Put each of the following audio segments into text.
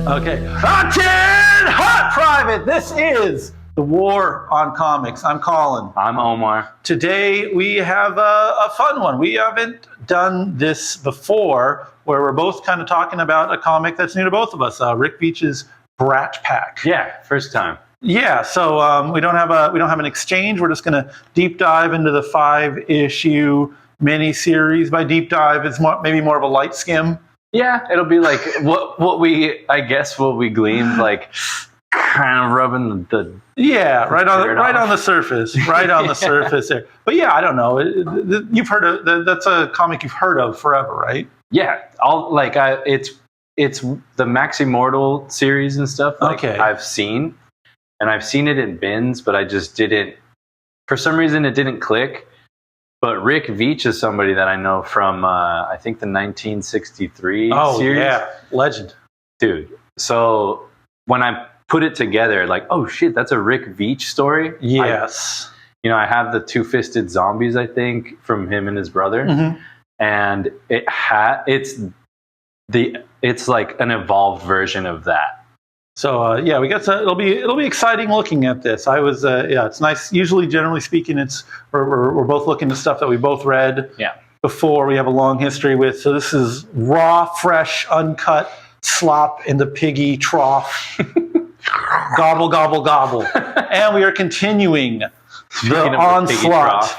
Okay. Hot Private. This is the War on Comics. I'm Colin. I'm Omar. Today we have a fun one. We haven't done this before, where we're both kind of talking about a comic that's new to both of us. Rick Veitch's Brat Pack. Yeah, first time. Yeah. So we don't have an exchange. We're just going to deep dive into the 5-issue mini-series. By deep dive, it's maybe more of a light skim. Yeah, it'll be like what we gleaned, like kind of rubbing the right on the surface, right on the surface there. But yeah, I don't know. You've heard of that's a comic you've heard of forever, right? Yeah, it's the Max Immortal series and stuff. Okay, I've seen it in bins, but I just didn't. For some reason, it didn't click. But Rick Veitch is somebody that I know from, I think, the 1963 series. Oh, yeah. Legend. Dude. So when I put it together, like, oh, shit, that's a Rick Veitch story. Yes. I have the Two-Fisted Zombies, I think, from him and his brother. Mm-hmm. And it's like an evolved version of that. So we got to. It'll be exciting looking at this. It's nice. Usually, generally speaking, we're both looking at stuff that we both read before. We have a long history with. So this is raw, fresh, uncut slop in the piggy trough. Gobble, gobble, gobble. And we are continuing the onslaught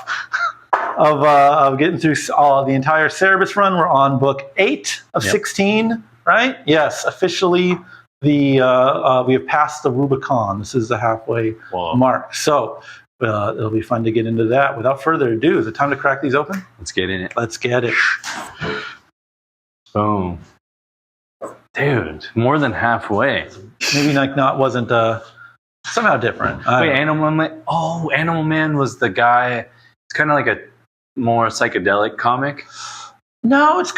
of getting through the entire Cerebus run. We're on book 8 of 16, right? Yes, officially. We have passed the Rubicon. This is the halfway mark. So it'll be fun to get into that. Without further ado, is it time to crack these open? Let's get in it. Let's get it. Boom. Dude, more than halfway. Maybe wasn't somehow different. Wait, Animal Man? Oh, Animal Man was the guy. It's kind of like a more psychedelic comic. No, it's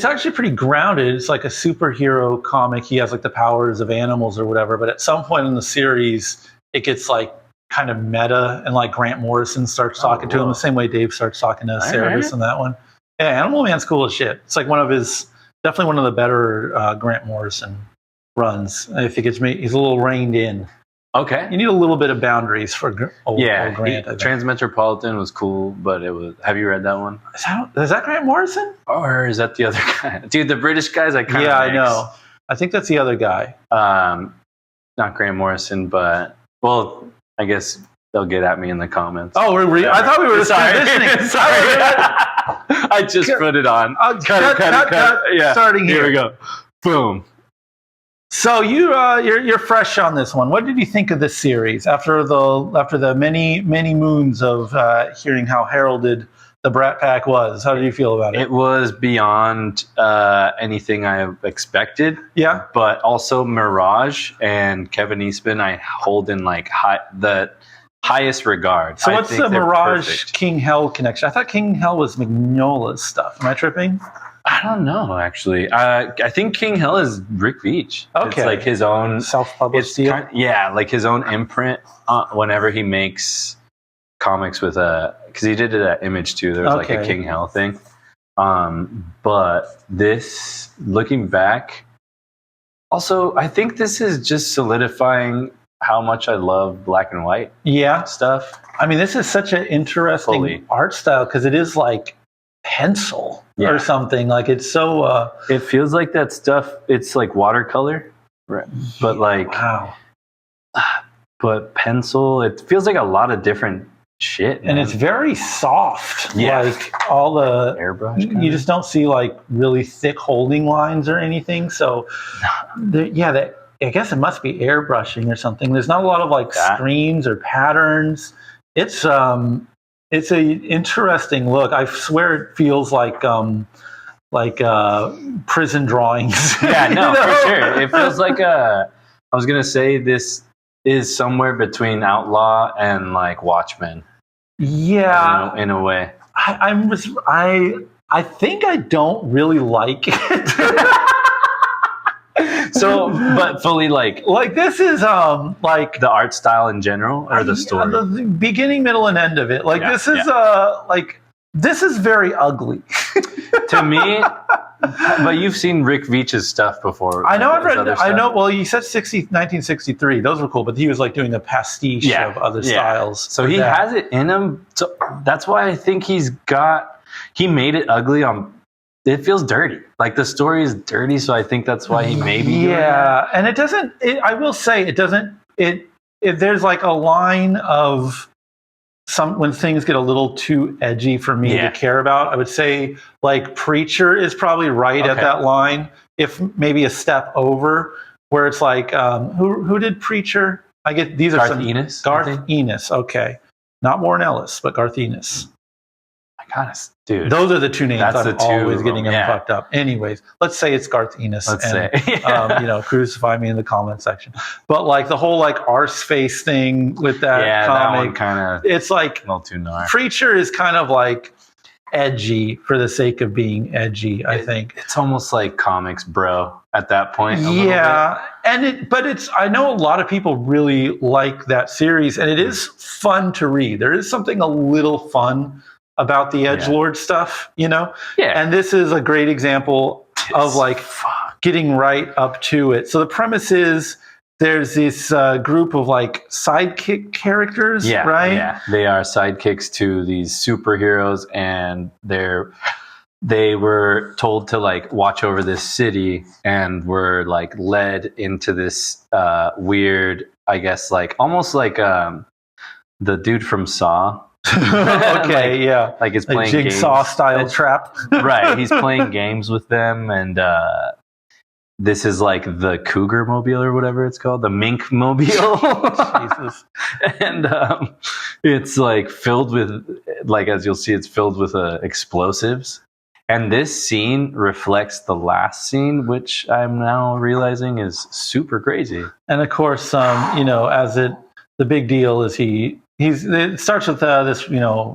actually pretty grounded. It's like a superhero comic. He has like the powers of animals or whatever. But at some point in the series, it gets like kind of meta, and like Grant Morrison starts talking to him the same way Dave starts talking to Cerebus in that one. Yeah, Animal Man's cool as shit. It's like definitely one of the better Grant Morrison runs. I think he's a little reined in. Okay. You need a little bit of boundaries for old Grant. Transmetropolitan was cool, but it was. Have you read that one? Is that Grant Morrison? Or is that the other guy? Dude, the British guys I kind of I know. I think that's the other guy. Not Grant Morrison, but, well, I guess they'll get at me in the comments. Oh, I thought we were just transitioning. Sorry. I just put it on. Cut. Yeah. Starting here. Here we go. Boom. So you're fresh on this one. What did you think of this series after the many moons of hearing how heralded the Brat Pack was? How did you feel about it? It was beyond anything I expected. Yeah, but also Mirage and Kevin Eastman I hold in like the highest regard. So what's the Mirage King Hell connection? I thought King Hell was Mignola's stuff. Am I tripping? I don't know, actually. I think King Hell is Rick Veitch. Okay. It's like his own... self-published deal? Like his own imprint whenever he makes comics with because he did it at Image too. There was like a King Hell thing. But this, looking back... Also, I think this is just solidifying how much I love black and white stuff. I mean, this is such an interesting art style because it is like pencil or something. Like it's so it feels like that stuff. It's like watercolor, right? But like but pencil. It feels like a lot of different shit, man. And it's very soft. Like all the airbrush. You just don't see like really thick holding lines or anything. So I guess it must be airbrushing or something. There's not a lot of like streams or patterns. It's a interesting look. I swear it feels like prison drawings. Yeah, no, for sure. It feels like I was gonna say this is somewhere between Outlaw and like Watchmen. Yeah, in a way. I think I don't really like it. So, but fully like this is like the art style in general, or the story, the beginning, middle, and end of it. Like this is this is very ugly. To me, but you've seen Rick Veitch's stuff before. I know, I've read. I know. Well, you said 1963. Those were cool, but he was like doing the pastiche of other styles. So he has it in him. So that's why I think he made it ugly on. It feels dirty. Like the story is dirty, so I think that's why he maybe. Yeah, and it doesn't. I will say it doesn't. There's like a line of when things get a little too edgy for me to care about. I would say like Preacher is probably right at that line, if maybe a step over, where it's like who did Preacher? I get these are Garth Ennis. Garth Ennis. Okay, not Warren Ellis, but Garth Ennis. Dude, those are the two names I'm always getting them fucked up. Anyways, let's say it's Garth Ennis. Crucify me in the comment section. But like the whole like arse face thing with that comic, kind of. It's like a little too gnarly. Preacher is kind of like edgy for the sake of being edgy. I think it's almost like comics, bro. At that point, but I know a lot of people really like that series, and it is fun to read. There is something a little fun about the edgelord stuff, and this is a great example of like getting right up to it. So the premise is there's this group of like sidekick characters, right? Yeah, they are sidekicks to these superheroes, and they were told to like watch over this city, and were like led into this weird, I guess, like almost like the dude from Saw. Like it's playing jigsaw games. style trap. Right, he's playing games with them, and this is like the Cougar Mobile or whatever it's called, the Mink Mobile. Jesus. And it's like filled with, like as you'll see, it's filled with explosives. And this scene reflects the last scene, which I'm now realizing is super crazy. And of course, the big deal is it starts with this,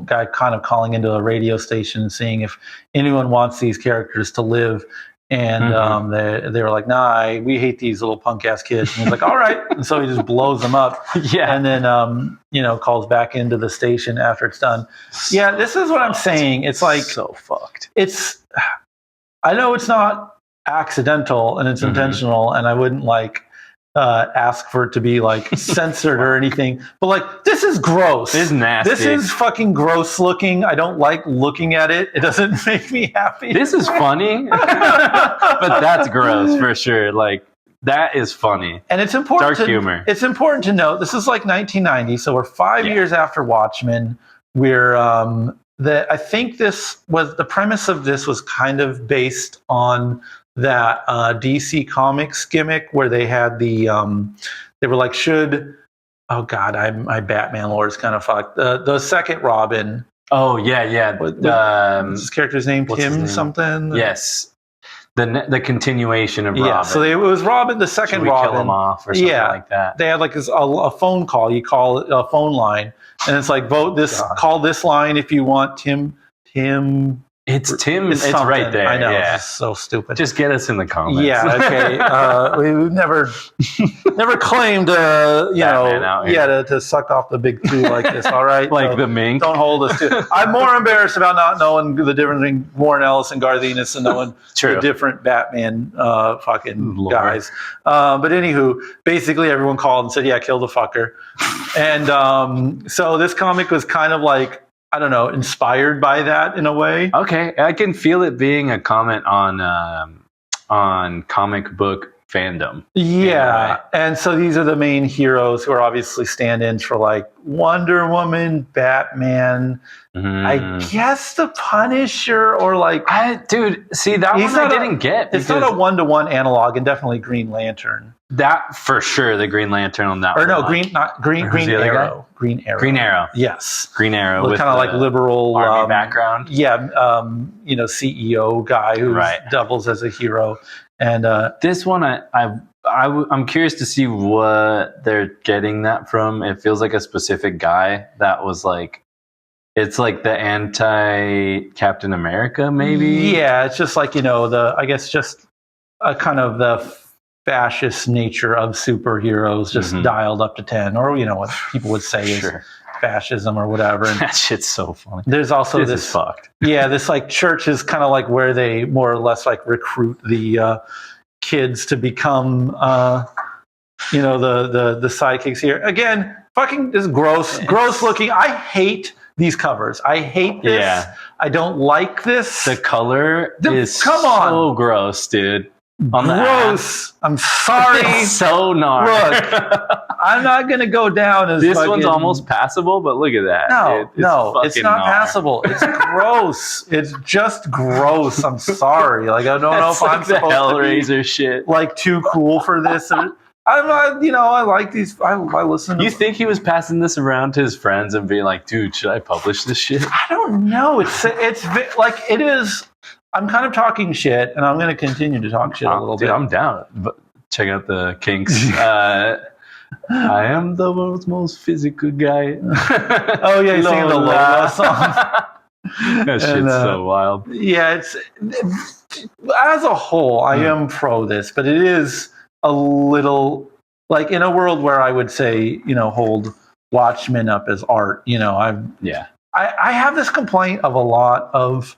guy kind of calling into a radio station and seeing if anyone wants these characters to live. And they were like, nah, we hate these little punk ass kids. And he's like, all right. And so he just blows them up. And then, calls back into the station after it's done. Yeah, this is what I'm saying. It's like so fucked. I know it's not accidental and it's intentional, and I wouldn't ask for it to be like censored or anything, but like this is gross. This is nasty. This is fucking gross looking. I don't like looking at it. It doesn't make me happy. This is funny, but that's gross for sure. Like that is funny, and it's important. Dark humor. It's important to note this is like 1990, so we're 5 years after Watchmen. We're I think this was the premise of this was kind of based on that DC Comics gimmick where they had they were like, my Batman lore is kind of fucked. The second Robin. Oh yeah. What's his character's name? Tim something? Yes. The continuation of Robin. Yeah, so it was Robin, the second Robin. Kill him off or something like that. They had like a phone call. You call it a phone line, and it's like vote this. Call this line if you want Tim. It's Tim. It's right there. I know. Yeah. It's so stupid. Just get us in the comments. Yeah. Okay. We've never claimed, to suck off the big two like this. All right. Like the mink. Don't hold us to. I'm more embarrassed about not knowing the difference between Warren Ellis and Garth Ennis and knowing the different Batman fucking guys. But anywho, basically everyone called and said, "Yeah, kill the fucker." And so this comic was kind of like, I don't know, inspired by that in a way. Okay, I can feel it being a comment on comic book fandom. Yeah, and so these are the main heroes who are obviously stand-ins for like Wonder Woman, Batman, I guess the Punisher, or like... see, that one I didn't get. It's not a one-to-one analog, and definitely Green Lantern. That, for sure, the Green Lantern on that one. Or no, Green Arrow. Green Arrow. Green Arrow. Yes. Green Arrow with kind of like liberal... army background. Yeah, CEO guy who doubles as a hero. And this one, I'm curious to see what they're getting that from. It feels like a specific guy that was like, it's like the anti-Captain America, maybe? Yeah, it's just like, I guess just a kind of the fascist nature of superheroes just dialed up to 10, or, what people would say is fascism or whatever. And that shit's so funny. there's also this is fucked. Yeah, this like church is kind of like where they more or less like recruit the kids to become the sidekicks here. Again, fucking this gross looking. I hate these covers. I hate this. Yeah. I don't like this. The color is so gross, dude. Gross. I'm sorry. It's so gnarly. Look, I'm not gonna go down as this one's almost passable, but look at that. It's not passable. It's gross. It's just gross. I'm sorry. Like I don't know if I'm supposed Hellraiser to be shit. like too cool for this. I'm not, I like these. I listen to. You think he was passing this around to his friends and being like, "Dude, should I publish this shit?" I don't know. It's like it is. I'm kind of talking shit, and I'm going to continue to talk shit a little bit. I'm down. But check out the kinks. I am the world's most physical guy. Oh yeah, you're singing the Lola song. That shit's so wild. Yeah, it's as a whole, I am pro this, but it is a little like in a world where I would say, hold Watchmen up as art. I have this complaint of a lot of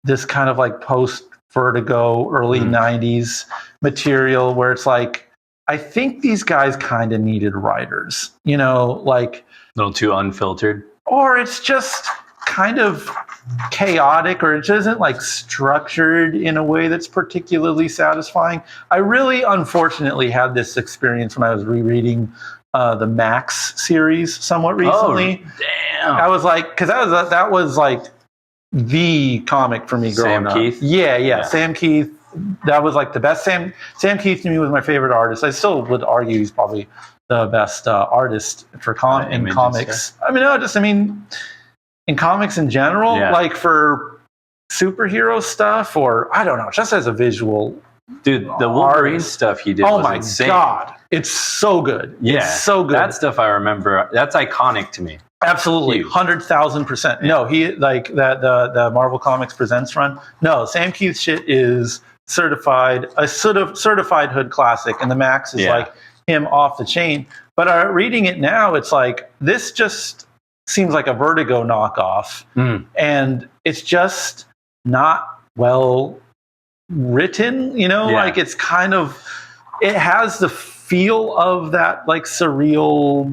this kind of like post Vertigo early 90s material where it's like I think these guys kind of needed writers, like a little too unfiltered, or it's just kind of chaotic, or it just isn't like structured in a way that's particularly satisfying. I really unfortunately had this experience when I was rereading the Max series somewhat recently. Oh, damn. I was like, because that was like the comic for me growing up. Sam Keith? Yeah. Sam Keith. That was like the best. Sam Keith to me was my favorite artist. I still would argue he's probably the best artist for in comics. Yeah. In comics in general, like for superhero stuff, or I don't know, just as a visual. Dude, the Wolverine stuff he did was insane. God. It's so good. Yeah. It's so good. That stuff I remember. That's iconic to me. Absolutely. 100,000%. No, he like that the Marvel Comics Presents run. No, Sam Keith's shit is a sort of certified hood classic, and the Max is like him off the chain. But reading it now, it's like this just seems like a Vertigo knockoff, and it's just not well written. Like it's kind of, it has the feel of that like surreal,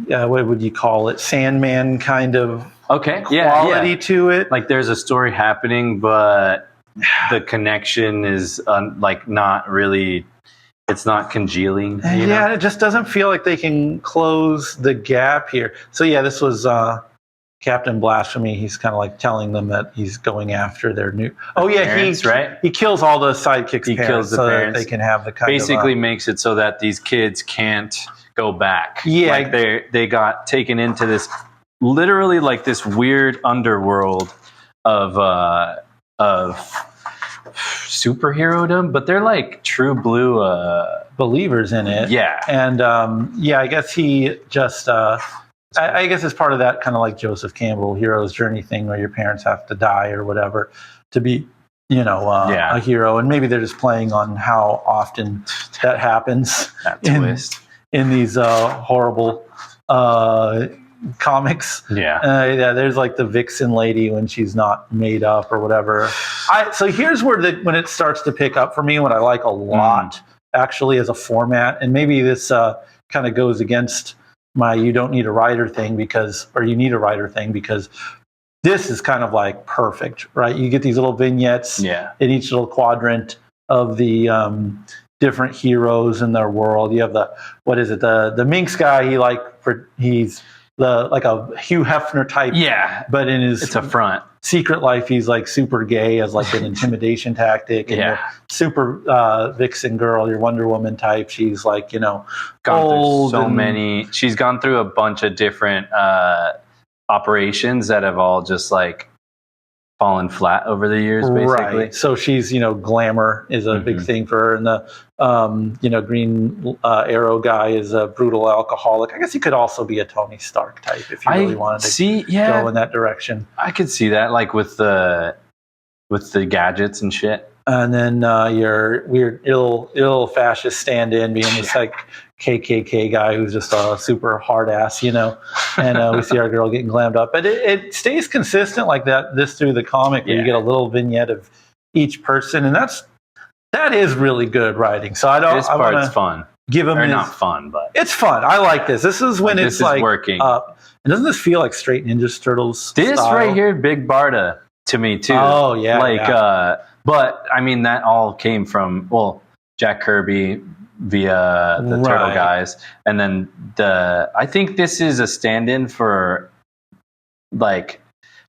what would you call it, Sandman kind of quality to it. Like there's a story happening, but the connection is not really. It's not congealing. It just doesn't feel like they can close the gap here. So this was Captain Blasphemy. He's kind of like telling them that he's going after their new. Parents, right? He kills all the sidekicks. He kills the parents. That they can have the kind basically makes it so that these kids can't go back. Yeah, like they got taken into this literally like this weird underworld of superherodom, but they're like true blue believers in it. Yeah. And I guess he just I guess it's part of that kind of like Joseph Campbell hero's journey thing where your parents have to die or whatever to be a hero, and maybe they're just playing on how often that happens in these horrible comics. There's like the vixen lady when she's not made up or whatever. So here's where when it starts to pick up for me, what I like a lot actually as a format, and maybe this kind of goes against my you don't need a writer thing because you need a writer thing because this is kind of like perfect, right? You get these little vignettes in each little quadrant of the different heroes in their world. You have the Minx guy. He's like a Hugh Hefner type. Yeah. But in his it's a front secret life, he's like super gay as like an intimidation tactic. And your super vixen girl, your Wonder Woman type, she's like, gone through she's gone through a bunch of different operations that have all just like fallen flat over the years, basically. Right. So she's, glamour is a big thing for her. And the, Green Arrow guy is a brutal alcoholic. I guess he could also be a Tony Stark type if you really wanted to go in that direction. I could see that, like with the gadgets and shit. And then your weird, ill fascist stand-in being this like KKK guy who's just a super hard ass, you know, and we see our girl getting glammed up. But it stays consistent like that this through the comic, where you get a little vignette of each person, and that is really good writing. So this part's fun. Give him not fun, but it's fun. I like this. This is when it's like working. And doesn't this feel like straight Ninja Turtles? This style? right here, Big Barda, to me too. Oh yeah, but I mean that all came from Jack Kirby via the Turtle guys, and then I think this is a stand-in for like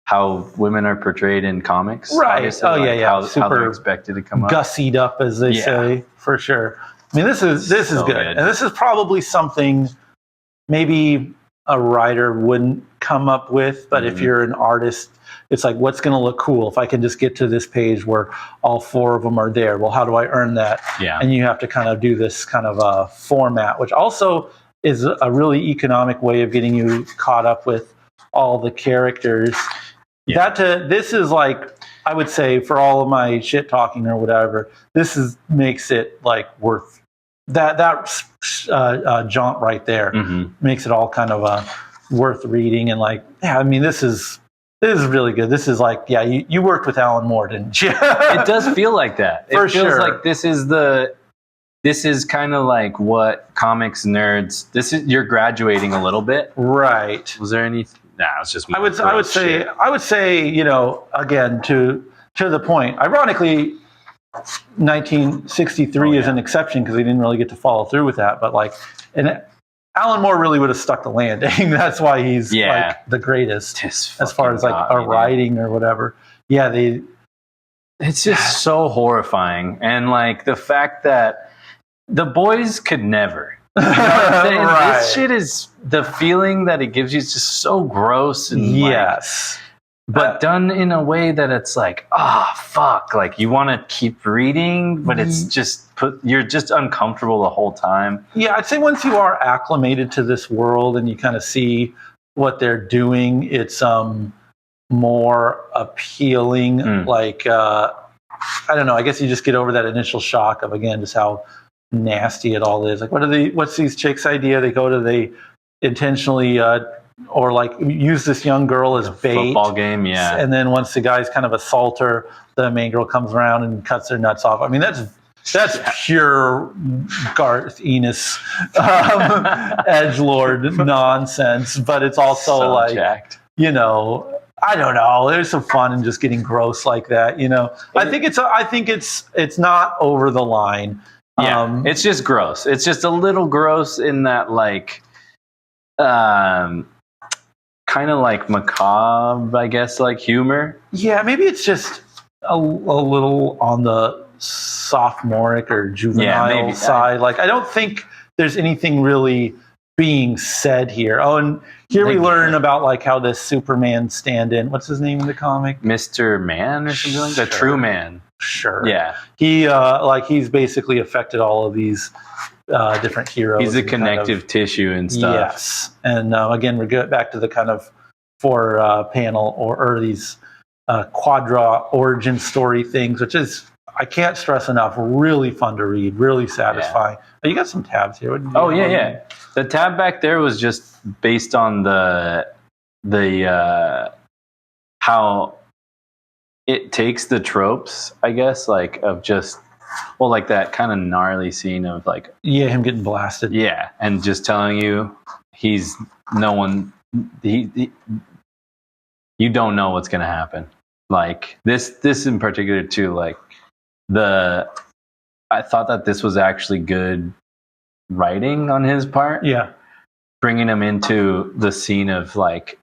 how women are portrayed in comics, right? Obviously. Oh yeah, how they're expected to come up, gussied up, as they say, for sure. I mean, this is good, and this is probably something maybe a writer wouldn't come up with, but if you're an artist, it's like, what's going to look cool if I can just get to this page where all 4 of them are there? Well, how do I earn that? Yeah. And you have to kind of do this kind of format, which also is a really economic way of getting you caught up with all the characters. Yeah. This is like, I would say, for all of my shit talking or whatever, makes it like worth that jaunt right there. Makes it all kind of worth reading, and like, I mean, this is really good. This is like, you worked with Alan Moore, didn't you? It does feel like that. It feels like this is kind of like what comics nerds. You're graduating a little bit, right? Was there any? Nah, it's just. I would say, you know, again, to the point. Ironically, 1963 is an exception because he didn't really get to follow through with that. But like, and Alan Moore really would have stuck the landing. That's why he's like the greatest as far as like writing or whatever. Yeah, it's just so horrifying, and like the fact that the boys could never. You know what I'm saying? Right. This shit is, the feeling that it gives you is just so gross and but done in a way that it's like, fuck, like you want to keep reading, but it's just you're just uncomfortable the whole time. Yeah, I'd say once you are acclimated to this world and you kind of see what they're doing, it's more appealing. Like I don't know, I guess you just get over that initial shock of, again, just how nasty it all is. Like, what's these chicks' idea? They intentionally or like use this young girl as bait. Football game, yeah. And then once the guys kind of assault her, the main girl comes around and cuts their nuts off. I mean, that's pure Garth Ennis edgelord nonsense. But it's also so like jacked. You know, I don't know. There's some fun in just getting gross like that. You know, I think it's not over the line. Yeah, it's just gross. It's just a little gross in that, like, kind of like macabre, I guess, like humor. Yeah, maybe it's just a little on the sophomoric or juvenile side. Like, I don't think there's anything really being said here. Oh, and here we learn about like how this Superman stand-in, what's his name in the comic? Mr. Man or something like that? True Man. Sure. Yeah. He's basically affected all of these different heroes. He's a connective tissue and stuff. Yes. And again, we get back to the kind of 4 panel or these quadra origin story things, which is, I can't stress enough, really fun to read, really satisfying. Yeah. You got some tabs here. Yeah. The tab back there was just based on the how it takes the tropes, I guess, like of just, like that kind of gnarly scene of like, him getting blasted. Yeah, and just telling you you don't know what's gonna happen. Like this in particular too. Like I thought that this was actually good writing on his part. Yeah, bringing him into the scene of like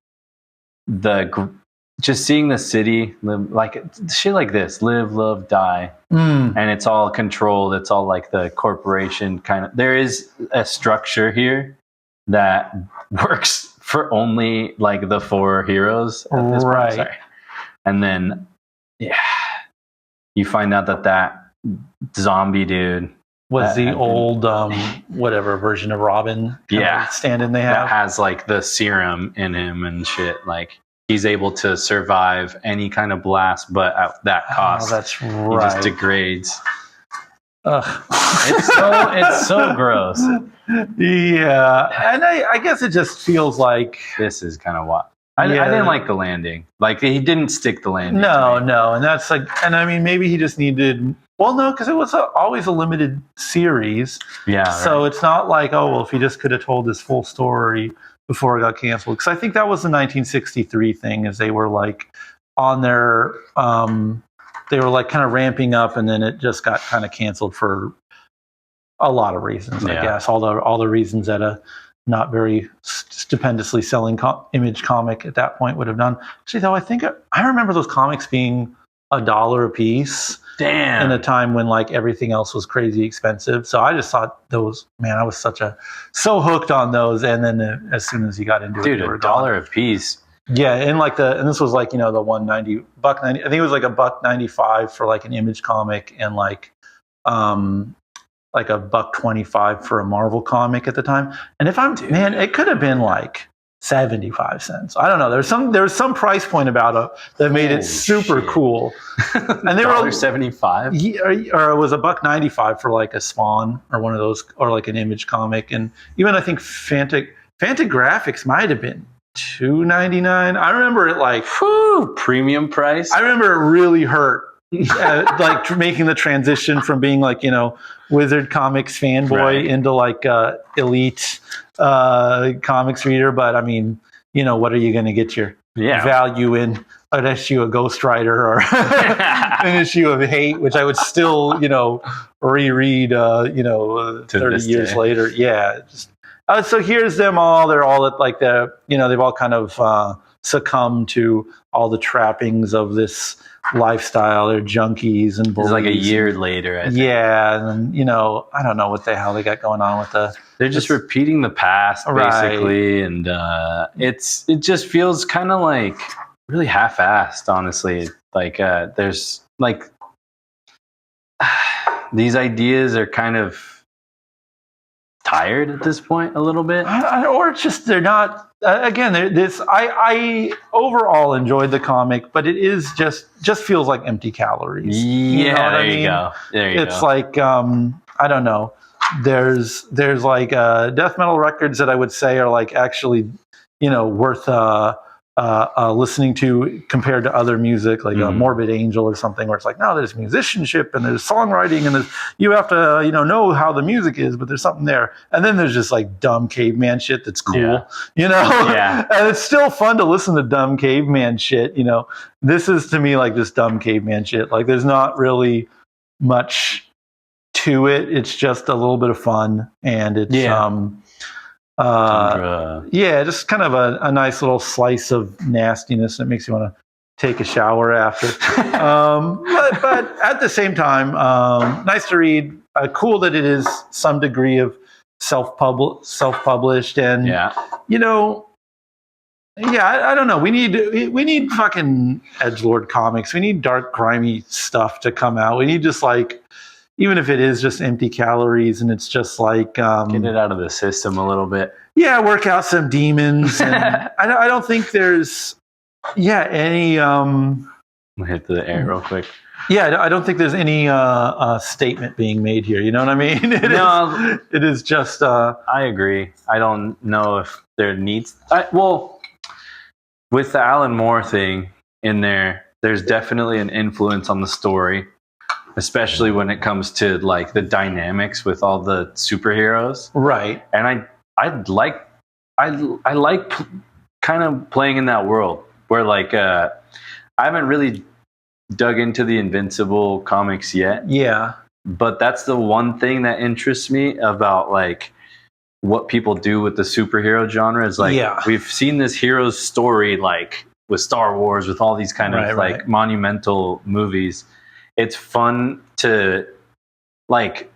just seeing the city live, like shit like this, live, love, die. And it's all controlled. It's all like the corporation kind of, there is a structure here that works for only like the 4 heroes at this point. Sorry. And then, you find out that zombie dude was the old, whatever version of Robin stand-in they have. That has like the serum in him and shit. Like, he's able to survive any kind of blast, but at that cost, that's right. He just degrades. It's so gross. Yeah, and I guess it just feels like this is kind of what I didn't like the landing. Like he didn't stick the landing. No, and that's like, and I mean, maybe he just needed. Well, no, because it was always a limited series. Yeah. So it's not like, oh, well, if he just could have told this full story before it got canceled. Because I think that was the 1963 thing, is they were like on their, they were like kind of ramping up, and then it just got kind of canceled for a lot of reasons, I guess. All the reasons that a not very stupendously selling Image comic at that point would have done. Actually, though, I think I remember those comics being $1 a piece. Damn. In a time when like everything else was crazy expensive. So I just thought those, man, I was so hooked on those. And then as soon as you got into it, dude, $1 a piece. Yeah, and like and this was like, the $1.90, $1.90. I think it was like $1.95 for like an Image comic, and like $1.25 for a Marvel comic at the time. And man, it could have been like 75 cents. I don't know. There's some price point about it that made it super cool. And they were 75, or it was $1.95 for like a Spawn or one of those, or like an Image comic. And even I think Fantagraphics might have been $2.99. I remember it like premium price. I remember it really hurt. Like making the transition from being like, Wizard Comics fanboy into like elite comics reader. But I mean, what are you going to get your value in? An issue of Ghost Rider or an issue of Hate, which I would still, reread, 30 years later. Yeah. So here's them all. They're all at like they've all kind of succumbed to all the trappings of this lifestyle. They're junkies and bullies. It's like a year later, I think. Yeah, and I don't know what the hell they got going on with they're just repeating the past, basically, and it just feels kind of like really half-assed, honestly. Like there's like these ideas are kind of tired at this point a little bit, or it's just they're not. Again, I overall enjoyed the comic, but it is just feels like empty calories. Yeah, there you go. It's like I don't know. There's like death metal records that I would say are like actually worth listening to compared to other music, like Morbid Angel or something, where it's like, no, there's musicianship and there's songwriting and you have to know how the music is, but there's something there. And then there's just like dumb caveman shit that's cool, and it's still fun to listen to dumb caveman shit. This is to me like this dumb caveman shit. Like there's not really much to it. It's just a little bit of fun, and it's just kind of a nice little slice of nastiness that makes you want to take a shower after. But at the same time, nice to read. Cool that it is some degree of self-published, and I don't know. We need fucking edgelord comics. We need dark, grimy stuff to come out. We need just like, even if it is just empty calories and it's just like get it out of the system a little bit. Yeah, work out some demons. And I don't think there's any. I'll hit the air real quick. Yeah, I don't think there's any statement being made here. You know what I mean? It is just. I agree. I don't know if there needs. With the Alan Moore thing in there, there's definitely an influence on the story. Especially when it comes to like the dynamics with all the superheroes, right? And I like kind of playing in that world where like I haven't really dug into the Invincible comics yet. Yeah, but that's the one thing that interests me about like what people do with the superhero genre is like we've seen this hero's story like with Star Wars, with all these kind of like monumental movies. It's fun to like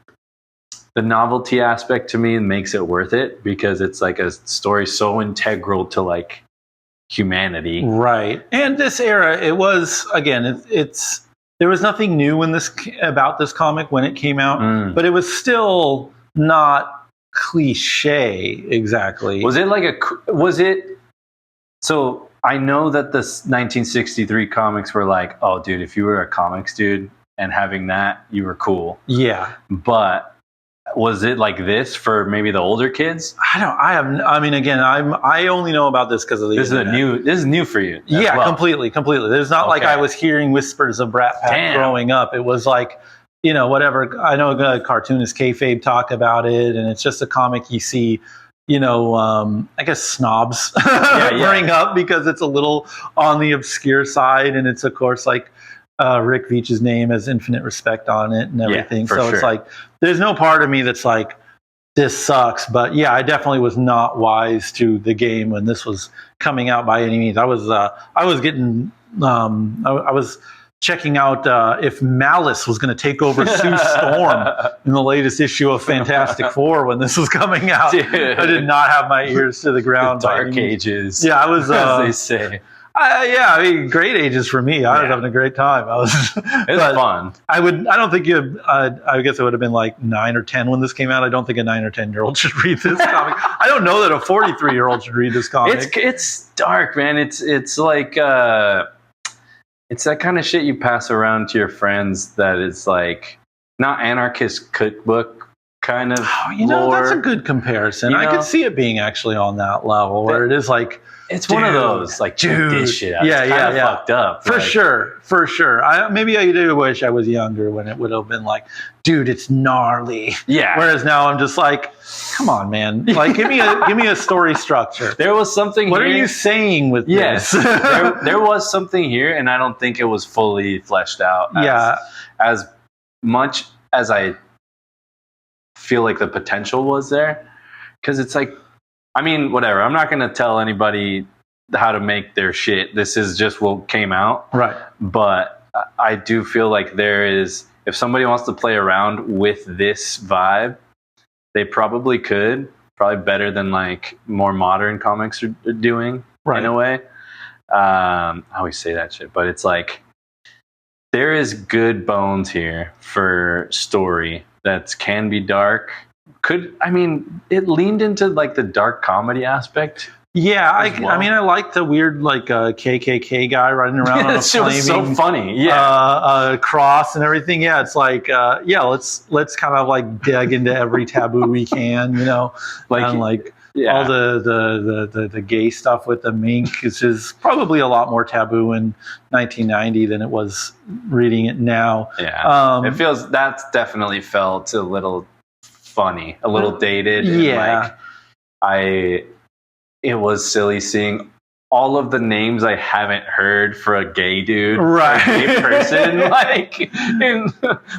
the novelty aspect to me makes it worth it because it's like a story so integral to like humanity. Right. And this era, it was, again, it's there was nothing new about this comic when it came out, but it was still not cliche exactly. So I know that the 1963 comics were like, oh, dude, if you were a comics dude, and having that, you were cool. Yeah. But was it like this for maybe the older kids? I mean, again, I only know about this because of the internet. This is new for you. Yeah, completely. There's not like I was hearing whispers of Brat Pack growing up. It was like, you know, whatever. I know cartoonist kayfabe talk about it, and it's just a comic you see, you know, I guess snobs bring up because it's a little on the obscure side, and it's of course like Rick Veitch's name has infinite respect on it and everything. So it's like, there's no part of me that's like, this sucks. But yeah, I definitely was not wise to the game when this was coming out by any means. I was checking out if Malice was going to take over Sue Storm in the latest issue of Fantastic Four when this was coming out. Dude. I did not have my ears to the ground. The dark ages. Yeah, I was. As they say. I mean, great ages for me. I was having a great time. It's fun. I don't think I guess it would have been like 9 or 10 when this came out. I don't think a 9 or 10-year-old should read this comic. I don't know that a 43-year-old should read this comic. It's dark, man. It's like it's that kind of shit you pass around to your friends that is like not anarchist cookbook kind of lore. That's a good comparison. I could see it being actually on that level where it is like, it's one of those like, dude, this shit out. Yeah, it's kind of fucked up. For sure. Maybe I do wish I was younger when it would have been like, dude, it's gnarly. Yeah. Whereas now I'm just like, come on, man. Like, give me a story structure. There was something. What are you saying with this? there was something here, and I don't think it was fully fleshed out. As much as I feel like the potential was there, because it's like, I mean, whatever. I'm not going to tell anybody how to make their shit. This is just what came out. Right. But I do feel like there is, if somebody wants to play around with this vibe, they probably could. Probably better than like more modern comics are doing in a way. I always say that shit, but it's like, there is good bones here for story that can be dark. It leaned into like the dark comedy aspect. Yeah, I mean, I like the weird like KKK guy running around on a flaming, so funny, cross and everything. Yeah, it's like let's kind of like dig into every taboo we can, you know, all the gay stuff with the mink is probably a lot more taboo in 1990 than it was reading it now. Yeah, it feels that's definitely felt a little funny, a little dated. Yeah, and it was silly seeing all of the names I haven't heard for a gay dude, right? A gay person,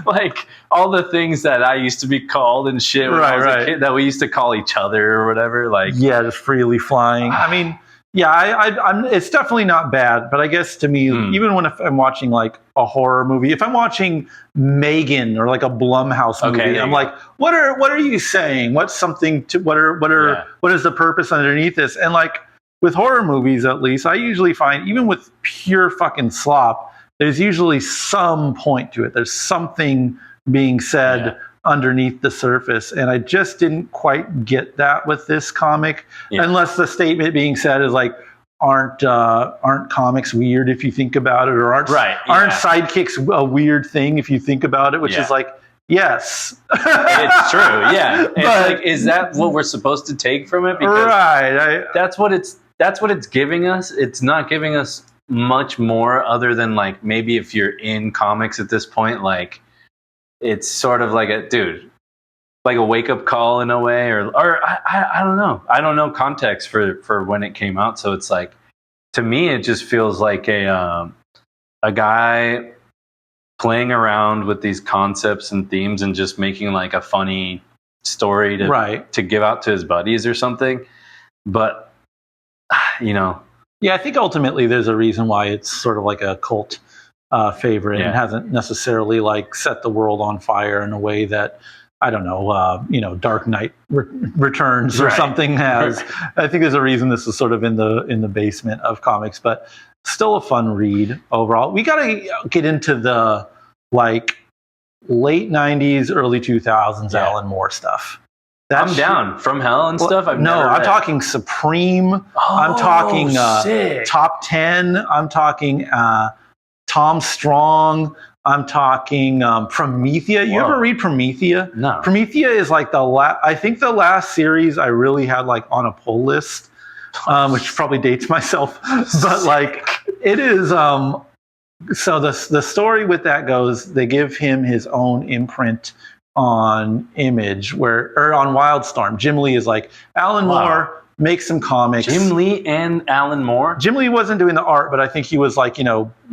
like all the things that I used to be called and shit when I was a kid that we used to call each other or whatever. Like, just freely flying. I mean, I'm it's definitely not bad, but I guess to me, even when I'm watching like a horror movie, if I'm watching Megan or like a Blumhouse movie, I'm like, what are you saying? What's something to what is the purpose underneath this? And like with horror movies, at least, I usually find even with pure fucking slop, there's usually some point to it. There's something being said underneath the surface, and I just didn't quite get that with this comic, unless the statement being said is like, aren't comics weird if you think about it, or aren't sidekicks a weird thing if you think about it, which is like, yes, it's true. Yeah, but, it's like, is that what we're supposed to take from it? Because that's what it's giving us. It's not giving us much more other than like maybe if you're in comics at this point, like it's sort of like like a wake up call in a way, or I don't know. I don't know context for when it came out. So it's like, to me, it just feels like a guy playing around with these concepts and themes and just making like a funny story to give out to his buddies or something. But I think ultimately there's a reason why it's sort of like a cult favorite and hasn't necessarily like set the world on fire in a way that, I don't know, Dark Knight Returns or something has. I think there's a reason this is sort of in the basement of comics, but still a fun read overall. We got to get into the like late 90s, early 2000s Alan Moore stuff. I'm down. From Hell and stuff? I'm talking Supreme. I'm talking Top 10. I'm talking Tom Strong. I'm talking Promethea. You ever read Promethea? No. Promethea is like I think the last series I really had like on a pull list, which probably dates myself. But like it is. So the story with that goes, they give him his own imprint on Image or on Wildstorm. Jim Lee is like, Alan Moore makes some comics. Jim Lee and Alan Moore? Jim Lee wasn't doing the art, but I think he was like,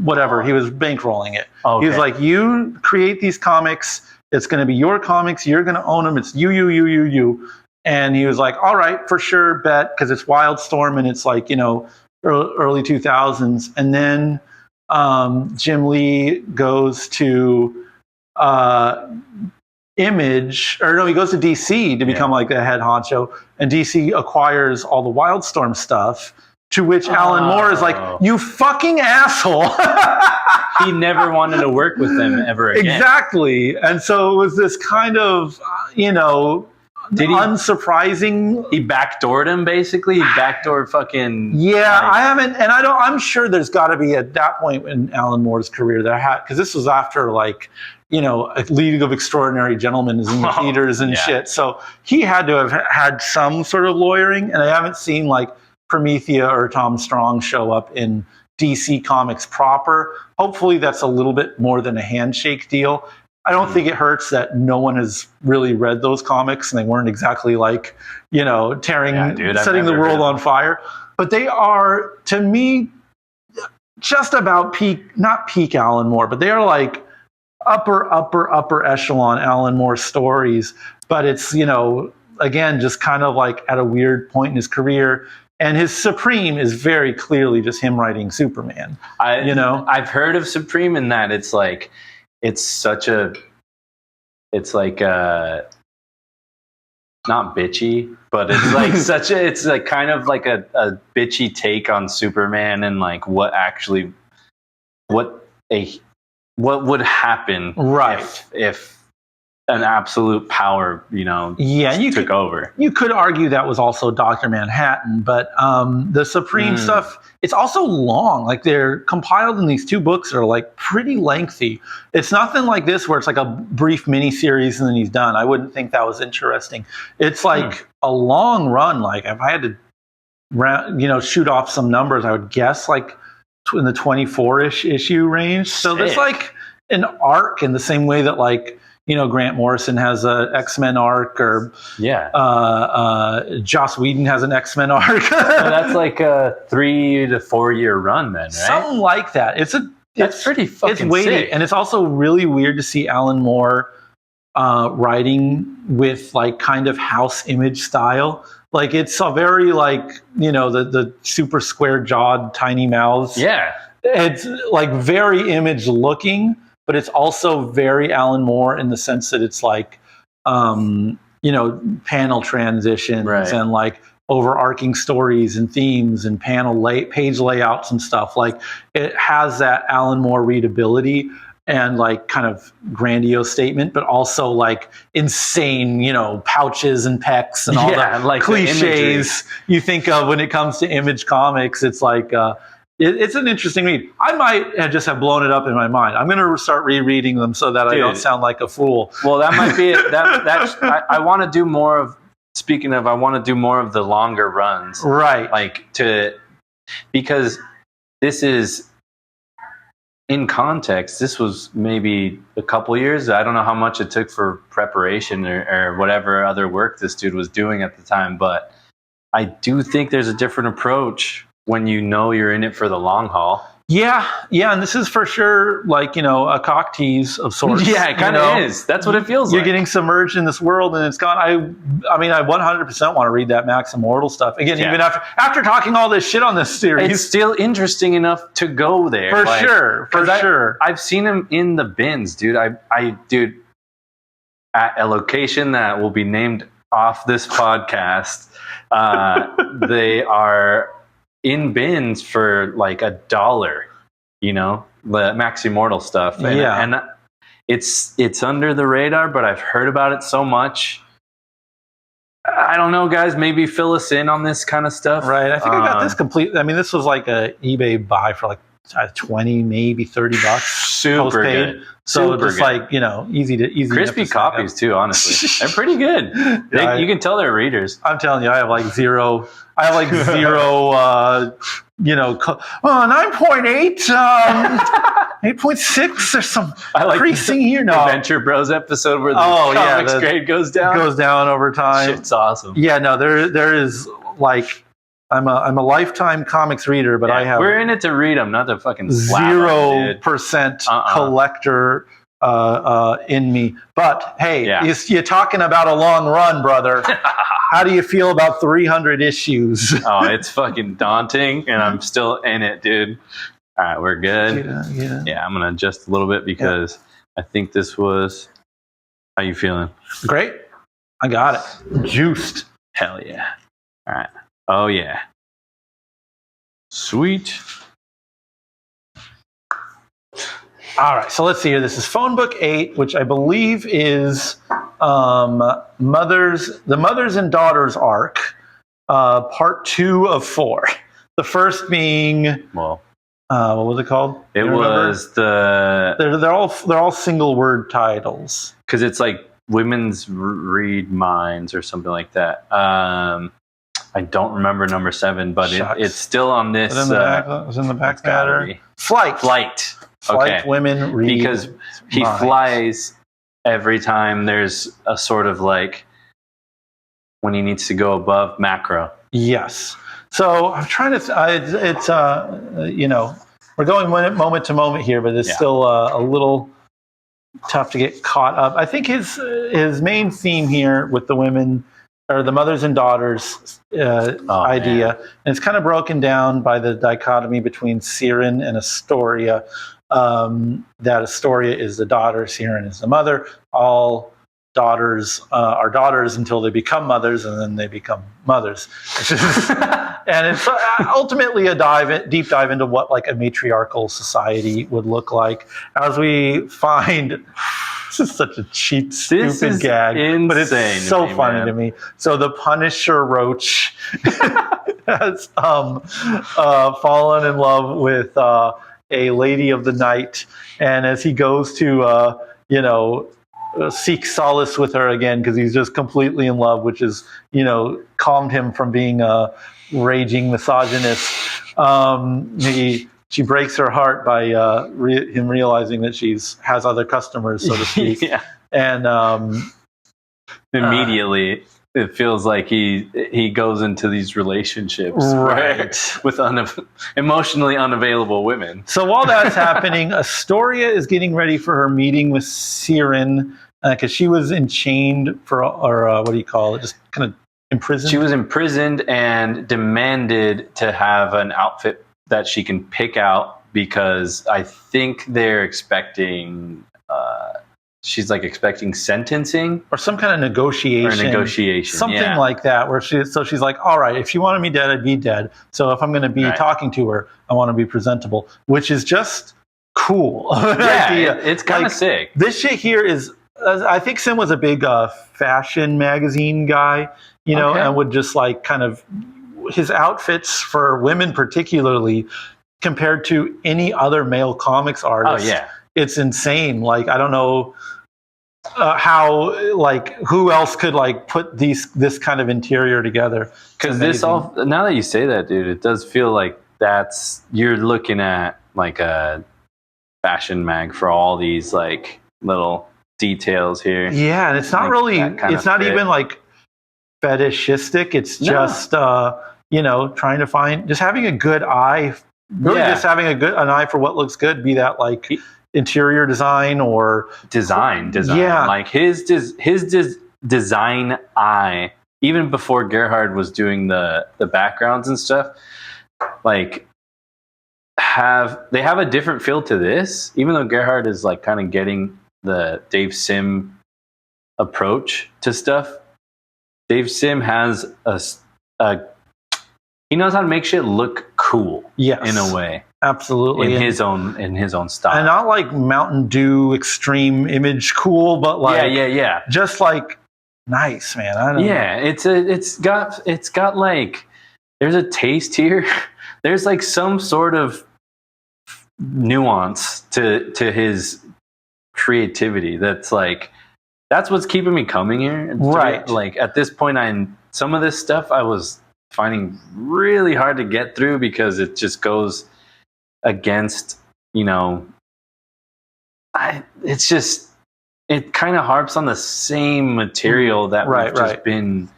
whatever. He was bankrolling it. Okay. He was like, you create these comics. It's going to be your comics. You're going to own them. It's you. And he was like, all right, for sure, bet, because it's Wildstorm and it's like, early 2000s. And then Jim Lee goes to Image, or no, he goes to DC to become like the head honcho, and DC acquires all the Wildstorm stuff, to which Alan Moore is like, you fucking asshole. He never wanted to work with them ever again. Exactly. And so it was this kind of, unsurprising. He backdoored him, basically. He backdoored fucking. Yeah, I haven't, and I'm sure there's got to be at that point in Alan Moore's career because this was after like, a League of Extraordinary Gentlemen is in the theaters and shit. So he had to have had some sort of lawyering, and I haven't seen like Promethea or Tom Strong show up in DC Comics proper. Hopefully that's a little bit more than a handshake deal. I don't think it hurts that no one has really read those comics and they weren't exactly like, setting the world on fire. But they are, to me, just about not peak Alan Moore, but they are like upper echelon Alan Moore stories. But it's, again, just kind of like at a weird point in his career. And his Supreme is very clearly just him writing Superman. I've heard of Supreme in that it's like, it's like not bitchy, but it's like it's like kind of like a bitchy take on Superman and like what would happen if an absolute power, took over. You could argue that was also Dr. Manhattan, but the Supreme stuff, it's also long. Like they're compiled in these two books that are like pretty lengthy. It's nothing like this where it's like a brief mini series and then he's done. I wouldn't think that was interesting. It's like a long run. Like if I had to, shoot off some numbers, I would guess like in the 24-ish issue range. So there's like an arc in the same way that like, Grant Morrison has a X-Men arc, or Joss Whedon has an X-Men arc. So that's like a 3 to 4 year run, then, right? Something like that. That's pretty fucking weighty, sick. and it's also really weird to see Alan Moore writing with like kind of house Image style. Like it's a very like the super square jawed, tiny mouths. Yeah, it's like very Image looking. But it's also very Alan Moore in the sense that it's like, panel transitions and like overarching stories and themes and page layouts and stuff. Like it has that Alan Moore readability and like kind of grandiose statement, but also like insane, pouches and pecs and all that like cliches you think of when it comes to Image Comics. It's like, it's an interesting read. I might just have blown it up in my mind. I'm going to start rereading them so that I don't sound like a fool. Well, that might be it. I want to do more of. Speaking of, I want to do more of the longer runs, right? Because this is in context. This was maybe a couple years. I don't know how much it took for preparation or whatever other work this dude was doing at the time, but I do think there's a different approach when you're in it for the long haul. Yeah, and this is for sure like, a cock tease of sorts. Yeah, it kind of is. That's what it feels like. You're getting submerged in this world and it's gone. I mean, I 100% want to read that Max Immortal stuff. Again, even after talking all this shit on this series. It's still interesting enough to go there. For sure. I've seen him in the bins, dude. Dude, at a location that will be named off this podcast, they are in bins for like $1, the Max Immortal stuff. And it's under the radar, but I've heard about it so much. I don't know, guys, maybe fill us in on this kind of stuff. Right. I think I got this complete. I mean, this was like a eBay buy for like $20, maybe $30. Super post-paid. good. So Super just good. like, easy. Crispy copies too, honestly. They're pretty good. You can tell they're readers. I'm telling you, I have like zero, 9.8, 8.6. There's some creasing here. No. Adventure Bros episode where the comics grade goes down. Goes down over time. Shit's awesome. Yeah, no, there is like, I'm a lifetime comics reader, but I have we're in it to read them, not to fucking 0% collector in me. But hey, you're talking about a long run, brother. How do you feel about 300 issues? Oh, it's fucking daunting, and I'm still in it, dude. All right, we're good. Yeah, I'm gonna adjust a little bit because I think this was. How you feeling? Great. I got it. Juiced. Hell yeah. All right. Oh yeah. Sweet. All right, so let's see here. This is Phone Book 8, which I believe is the Mothers and Daughters arc, part 2 of 4. The first being what was it called? It was they're all single word titles because it's like Women's Read Minds or something like that. I don't remember number 7, but it's still on this. Was in the back matter. Flight. Okay. Women read because he flies every time there's a sort of like when he needs to go above macro. Yes. So I'm trying to. We're going moment to moment here, but it's still a little tough to get caught up. I think his main theme here with the women or the mothers and daughters idea, and it's kind of broken down by the dichotomy between Siren and Astoria. That Astoria is the daughter, Siren is the mother. All daughters are daughters until they become mothers, and then they become mothers. And it's ultimately a deep dive into what like a matriarchal society would look like. As we find, this is such a cheap, stupid gag, but it's so funny to me. So the Punisher Roach has fallen in love with a lady of the night, and as he goes to seek solace with her again because he's just completely in love, which is calmed him from being a raging misogynist. She breaks her heart by him realizing that she has other customers, so to speak. And immediately it feels like he goes into these relationships with emotionally unavailable women. So while that's happening, Astoria is getting ready for her meeting with Siren because she was enchained or what do you call it? Just kind of imprisoned. She was imprisoned and demanded to have an outfit that she can pick out because I think they're expecting. She's like expecting sentencing or some kind of negotiation, something like that. Where she's like, all right, if you wanted me dead, I'd be dead. So if I'm going to be talking to her, I want to be presentable, which is just cool. Idea. It's kind of sick. This shit here is. I think Sim was a big fashion magazine guy, and would just like kind of his outfits for women, particularly compared to any other male comics artist. Oh yeah. It's insane. Like, I don't know how, like, who else could, like, put this kind of interior together. Because now that you say that, dude, it does feel like you're looking at, like, a fashion mag for all these, like, little details here. Yeah, and it's not really, it's not even, like, fetishistic. It's just, trying to find, just having a good eye. Really just having an eye for what looks good, be that, like, interior design or design like his design eye, even before Gerhard was doing the backgrounds and stuff, like they have a different feel to this, even though Gerhard is like kind of getting the Dave Sim approach to stuff. Dave Sim has he knows how to make shit look cool in a way. Absolutely. In his own style. And not like Mountain Dew extreme image cool, but like just like nice, man. I don't know. It's got like there's a taste here. There's like some sort of nuance to his creativity. That's what's keeping me coming here. Right. Like at this point, some of this stuff I was finding really hard to get through because it just goes against, it kind of harps on the same material that we've just been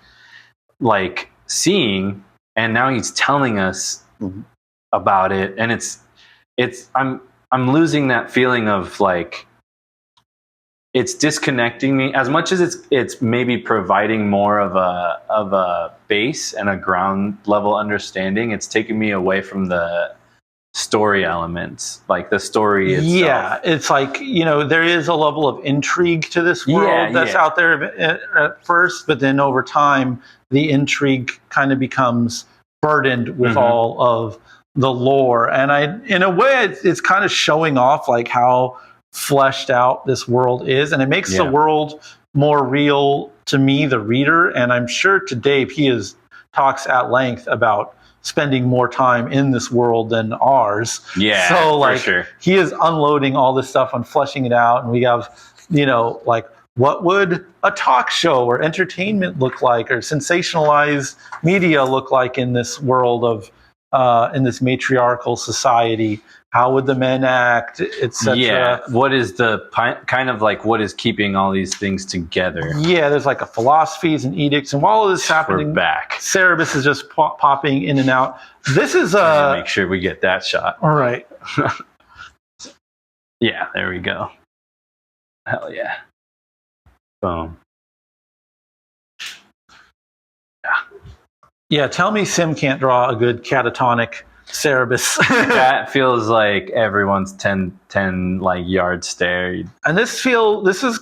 like seeing, and now he's telling us about it, and I'm losing that feeling of like it's disconnecting me as much as it's maybe providing more of a base and a ground level understanding. It's taking me away from the story elements, like the story itself. Yeah, it's like, there is a level of intrigue to this world that's out there at first, but then over time, the intrigue kind of becomes burdened with all of the lore. And in a way, it's kind of showing off like how fleshed out this world is, and it makes the world more real to me, the reader. And I'm sure to Dave, he talks at length about spending more time in this world than ours. Yeah, so like for sure. He is unloading all this stuff on fleshing it out, and we have, like what would a talk show or entertainment look like, or sensationalized media look like in this world of in this matriarchal society? How would the men act, etc.? Yeah. What is the kind of like what is keeping all these things together? Yeah, there's like a philosophies and edicts, and while all this is happening, we're back. Cerebus is just popping in and out. This is make sure we get that shot. All right. Yeah, there we go. Hell yeah. Boom. Yeah, tell me Sim can't draw a good catatonic Cerebus. That feels like everyone's 10 like yard stare. And this feels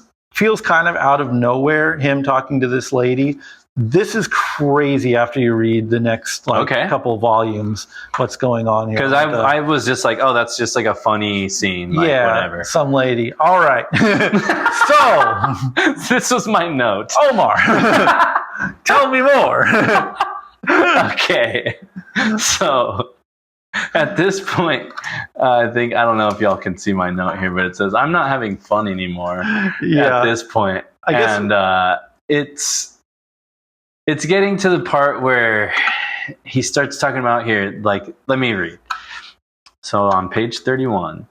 kind of out of nowhere, him talking to this lady. This is crazy after you read the next couple volumes, what's going on here. Because I was just like, oh, that's just like a funny scene. Like, whatever. Some lady. All right. So, this was my note. Omar, tell me more. Okay. So, at this point, I don't know if y'all can see my note here, but it says, I'm not having fun anymore at this point. I guess, and it's getting to the part where he starts talking about here, like, let me read. So on page 31,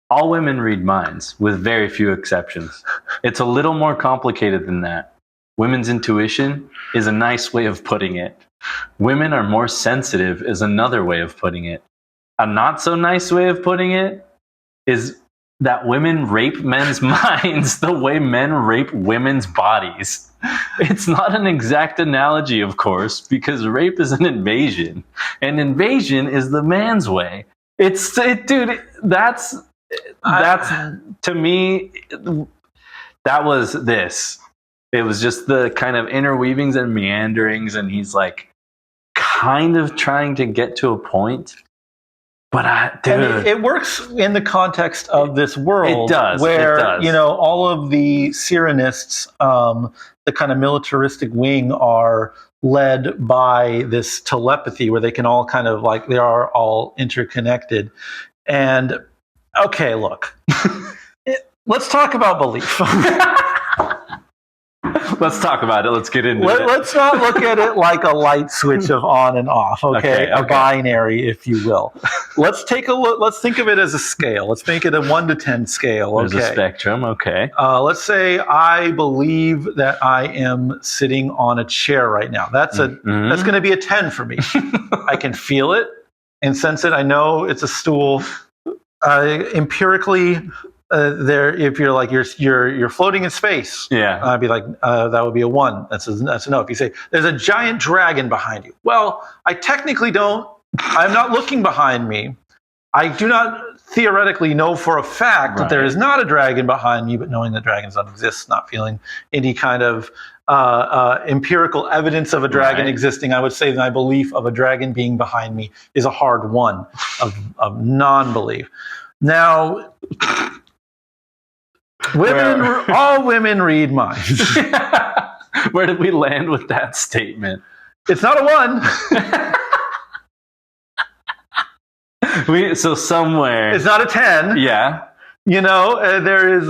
all women read minds, with very few exceptions. It's a little more complicated than that. Women's intuition is a nice way of putting it. Women are more sensitive is another way of putting it. A not so nice way of putting it is that women rape men's minds the way men rape women's bodies. It's not an exact analogy, of course, because rape is an invasion, and invasion is the man's way. Dude, that's to me, that was this. It was just the kind of interweavings and meanderings, and he's like kind of trying to get to a point. But it works in the context of this world. It does. Where, it does. All of the Sirenists, the kind of militaristic wing, are led by this telepathy where they can all kind of like, they are all interconnected. And, okay, look, let's talk about belief. Let's talk about it. Let's get into it. Let's not look at it like a light switch of on and off, okay? A binary, if you will. Let's take a look. Let's think of it as a scale. Let's make it a 1 to 10 scale, okay? There's a spectrum, okay. Let's say I believe that I am sitting on a chair right now. That's that's going to be a 10 for me. I can feel it and sense it. I know it's a stool. Empirically, if you're like you're floating in space, I'd be like that would be a 1. That's a no. If you say there's a giant dragon behind you, well, I technically don't. I'm not looking behind me. I do not theoretically know for a fact that there is not a dragon behind me, but knowing that dragons don't exist, not feeling any kind of empirical evidence of a dragon existing, I would say that my belief of a dragon being behind me is a hard 1 of non-belief. Now. All women read minds. Where did we land with that statement? It's not a 1. So somewhere. It's not a 10. Yeah. There is,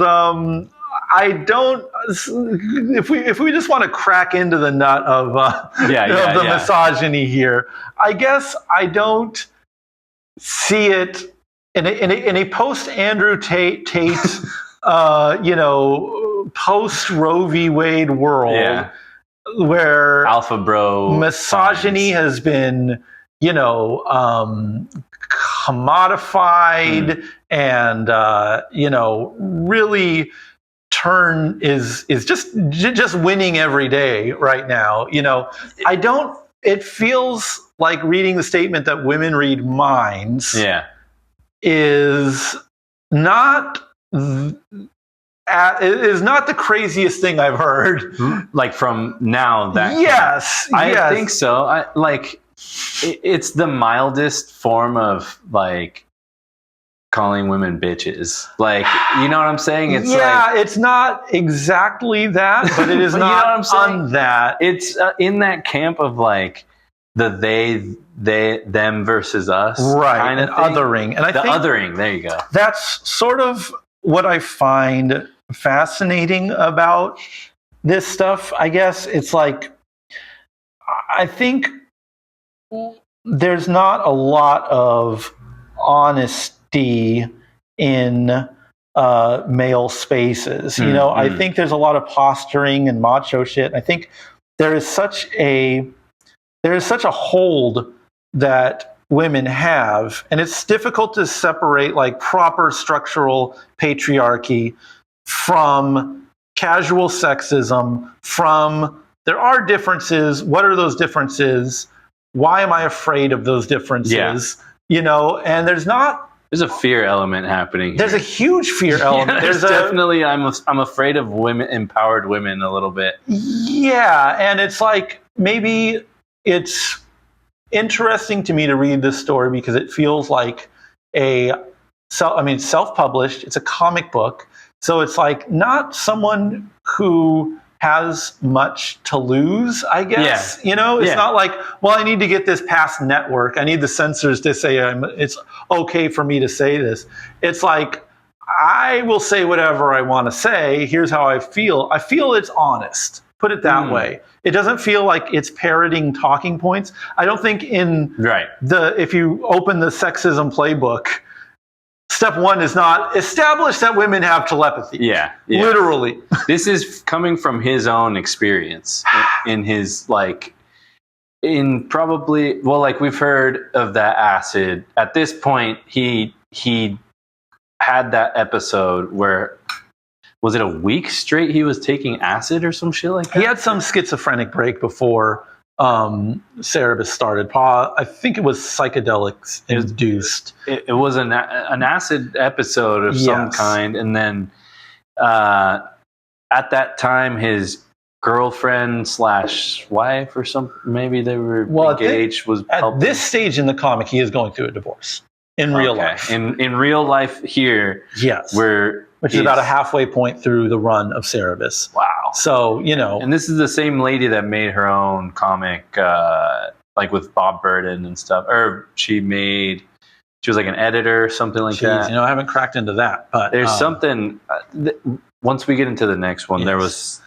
I don't, if we just want to crack into the nut of, the misogyny here, I guess I don't see it in a post Andrew Tate, post Roe v. Wade world, where alpha bro misogyny has been, commodified and really is just winning every day right now. It feels like reading the statement that women read minds is not the craziest thing I've heard. Like from now that I think so. It's the mildest form of like calling women bitches. Like, you know what I'm saying? It's it's not exactly that, but it is not on that. It's in that camp of like the they, them versus us kind of othering. And I think othering, there you go. That's sort of what I find fascinating about this stuff. I guess it's like, I think there's not a lot of honesty in male spaces. I think there's a lot of posturing and macho shit. I think there is such a hold that women have, and it's difficult to separate like proper structural patriarchy from casual sexism. There are differences. What are those differences? Why am I afraid of those differences? And there's a fear element happening. There's a huge fear element. There's definitely, I'm afraid of empowered women a little bit. Yeah. And it's like, maybe it's interesting to me to read this story because it feels like self-published. It's a comic book. So it's like not someone who has much to lose, I guess. It's not like, well, I need to get this past network. I need the censors to say it's okay for me to say this. It's like, I will say whatever I want to say. Here's how I feel. I feel it's honest. Put it that way. It doesn't feel like it's parroting talking points. I don't think if you open the sexism playbook, step one is not establish that women have telepathy. Yeah. Literally. This is coming from his own experience in his we've heard of that acid. At this point, he had that episode where, was it a week straight he was taking acid or some shit like that? He had some schizophrenic break before Cerebus started. I think it was psychedelics induced. It was an acid episode of some kind. And then at that time, his girlfriend / wife or something, maybe they were engaged, was helping. At this stage in the comic, he is going through a divorce in real life. In real life here, which is about a halfway point through the run of Cerebus. Wow. So, And this is the same lady that made her own comic, like with Bob Burden and stuff. Or she was like an editor or something like that. I haven't cracked into that. But there's something, once we get into the next one, there was,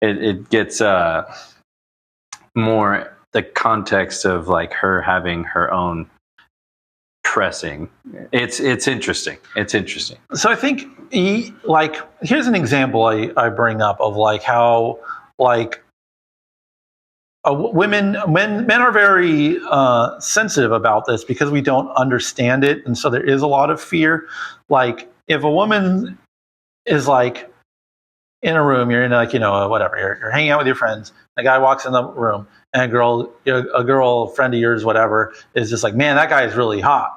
it gets more the context of like her having her own pressing. It's interesting. It's interesting. So I think here's an example I bring up of like how like men are very sensitive about this because we don't understand it, and so there is a lot of fear. Like if a woman is like in a room, you're in like whatever, you're hanging out with your friends. A guy walks in the room, and a girl friend of yours, whatever, is just like, man, that guy is really hot.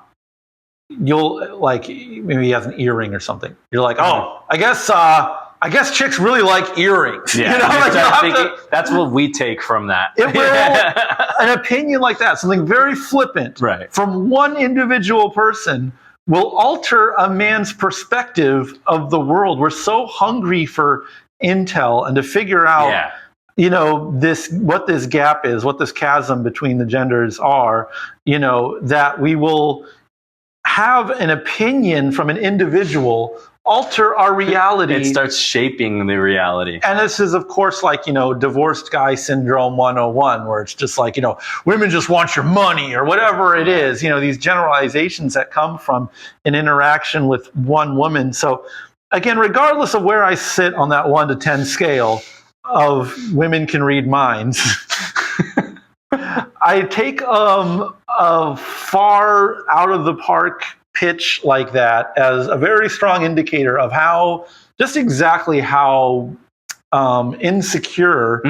You'll like, maybe he has an earring or something. You're like, oh, I guess chicks really like earrings. Yeah, that's what we take from that. An opinion like that, something very flippant from one individual person, will alter a man's perspective of the world. We're so hungry for intel and to figure out, what this gap is, what this chasm between the genders are, that we will have an opinion from an individual alter our reality. It starts shaping the reality. And this is, of course, like, divorced guy syndrome 101, where it's just like, women just want your money or whatever it is, these generalizations that come from an interaction with one woman. So again, regardless of where I sit on that 1 to 10 scale of women can read minds, I take a far out of the park pitch like that as a very strong indicator of exactly how insecure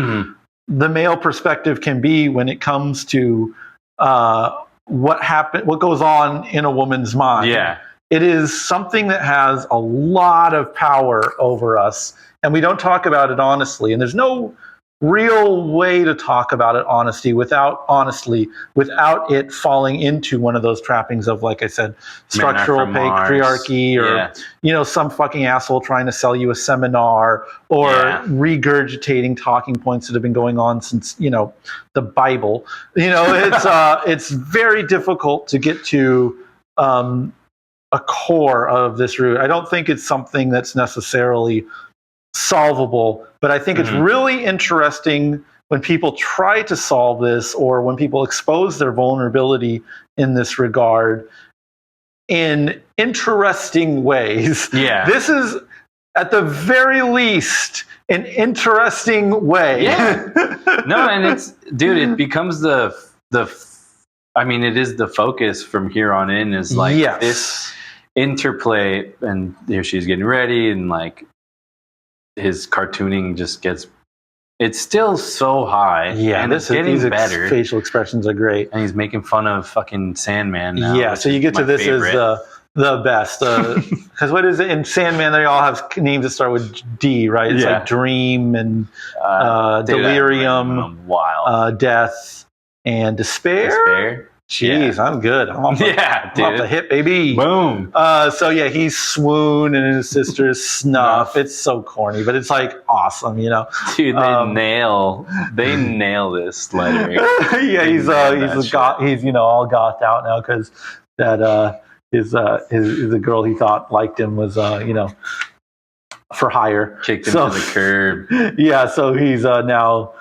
the male perspective can be when it comes to what goes on in a woman's mind. Yeah. It is something that has a lot of power over us, and we don't talk about it honestly. And there's no real way to talk about it without it falling into one of those trappings of, like I said, structural patriarchy, or some fucking asshole trying to sell you a seminar, or regurgitating talking points that have been going on since the Bible. It's very difficult to get to a core of this root. I don't think it's something that's necessarily solvable, but I think it's really interesting when people try to solve this, or when people expose their vulnerability in this regard in interesting ways. Yeah. This is, at the very least, an interesting way. Yeah. No, and it becomes it is the focus from here on in, is like this interplay, and here she's getting ready, and like his cartooning just it's still so high. Yeah, and it's getting better. Facial expressions are great. And he's making fun of fucking Sandman now. Yeah, so you get to this favorite. As the best. Because what is it? In Sandman, they all have names that start with D, right? It's like Dream and Delirium, Death, and Despair. Jeez, I'm good. I'm off the hip, baby. Boom. He's Swoon and his sister's Snuff. It's so corny, but it's like awesome, Dude, they nail this lettering. He's all gothed out now because that his the girl he thought liked him was for hire. Kicked him to the curb. Yeah, so he's now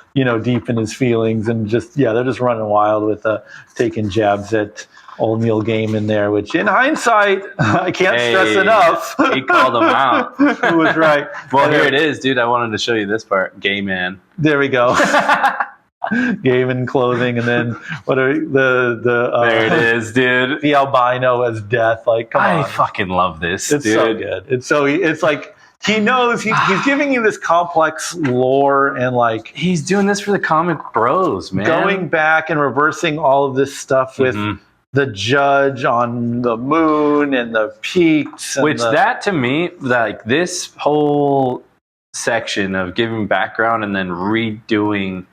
deep in his feelings, and they're just running wild with taking jabs at old Neil Gaiman there, which in hindsight, I can't stress enough. He called him out. He was right. Well, here it is, dude. I wanted to show you this part. Gay man. There we go. Gaiman clothing, and then what are there it is, dude. The albino as death. Like, come on. I fucking love this, it's dude. So good. It's like, he knows he's giving you this complex lore, and like he's doing this for the comic bros, man. Going back and reversing all of this stuff with the judge on the moon and the peaks. And that to me, like this whole section of giving background and then redoing,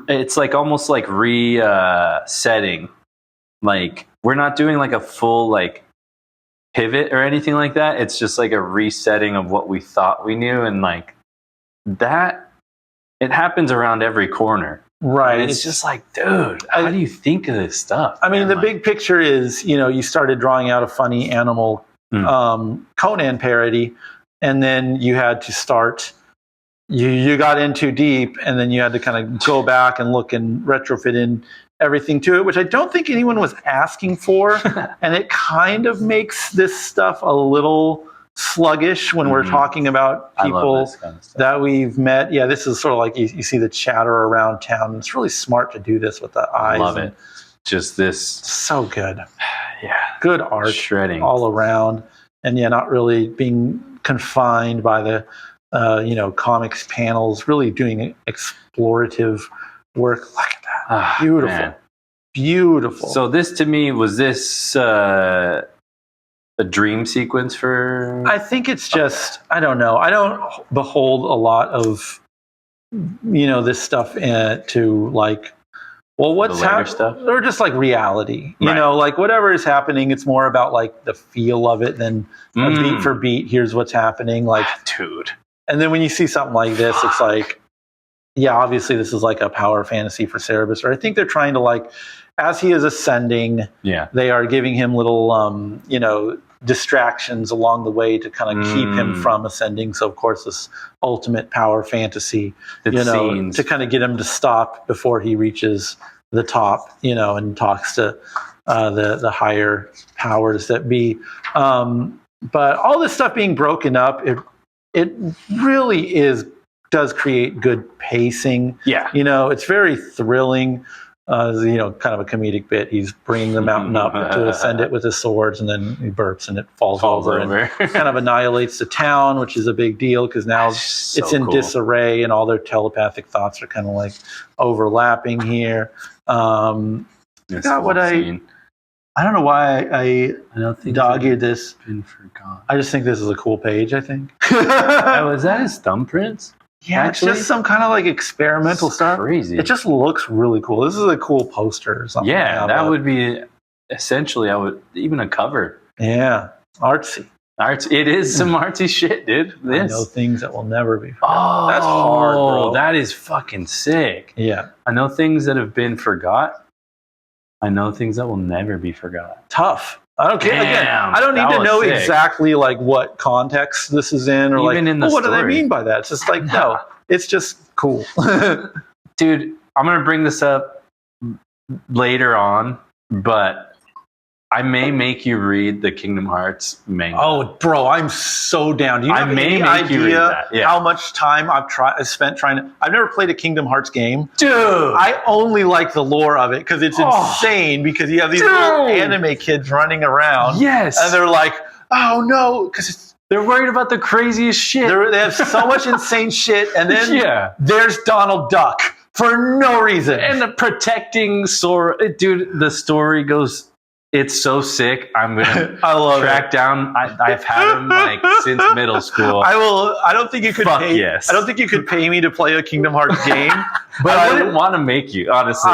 it's like almost like resetting. Like we're not doing like a full like pivot or anything like that. It's just like a resetting of what we thought we knew, and like that it happens around every corner, right? And it's just like, dude, how do you think of this stuff? I mean, the big picture is, you started drawing out a funny animal Conan parody, and then you had to start you got in too deep, and then you had to kind of go back and look and retrofit in everything to it, which I don't think anyone was asking for. And it kind of makes this stuff a little sluggish when we're talking about people kind of that we've met. Yeah, this is sort of like you see the chatter around town. It's really smart to do this with the eyes. I love it. Just this. So good. Yeah. Good art. Shredding. All around. And not really being confined by the, comics panels, really doing explorative work like that. Beautiful. Man. Beautiful. So this to me, was this a dream sequence for? I think it's just, I don't know. I don't behold a lot of, this stuff to like, well, what's happening? Or just like reality, like whatever is happening, it's more about like the feel of it than a beat for beat. Here's what's happening. Like, dude. And then when you see something like this, it's like, yeah, obviously this is like a power fantasy for Cerebus, or I think they're trying to like as he is ascending, they are giving him little, distractions along the way to kind of keep him from ascending. So, of course, this ultimate power fantasy, to kind of get him to stop before he reaches the top, and talks to the higher powers that be. But all this stuff being broken up, it really does create good pacing. Yeah. It's very thrilling. Kind of a comedic bit. He's bringing the mountain up to ascend it with his swords, and then he burps and it falls over and kind of annihilates the town, which is a big deal because now it's in disarray and all their telepathic thoughts are kind of like overlapping here. I don't know why I don't think dog-eared this. Been forgotten. I just think this is a cool page, I think. Was that his thumbprints? Yeah, actually? It's just some kind of like experimental stuff. Crazy. It just looks really cool. This is a cool poster or something. Yeah, that would be essentially, even a cover. Yeah, artsy. It is some artsy shit, dude. I know things that will never be forgotten. Oh, that's hard, bro. That is fucking sick. Yeah. I know things that have been forgot. I know things that will never be forgotten. Tough. I don't care. Again, I don't need to know exactly like what context this is in, or even like in the what do they mean by that? It's just like no, it's just cool. Dude, I'm gonna bring this up later on, but I may make you read the Kingdom Hearts manga. Oh, bro, I'm so down. Do you have any idea how much time I've spent trying to... I've never played a Kingdom Hearts game. Dude! I only like the lore of it because it's insane because you have these little anime kids running around. Yes! And they're like, oh no, because they're worried about the craziest shit. They have so much insane shit, and then there's Donald Duck for no reason. And the protecting Sora. Dude, the story goes... It's so sick. I'm gonna track down. I've had him like since middle school. I don't think you could. I don't think you could pay me to play a Kingdom Hearts game. But I wouldn't want to make you. Honestly,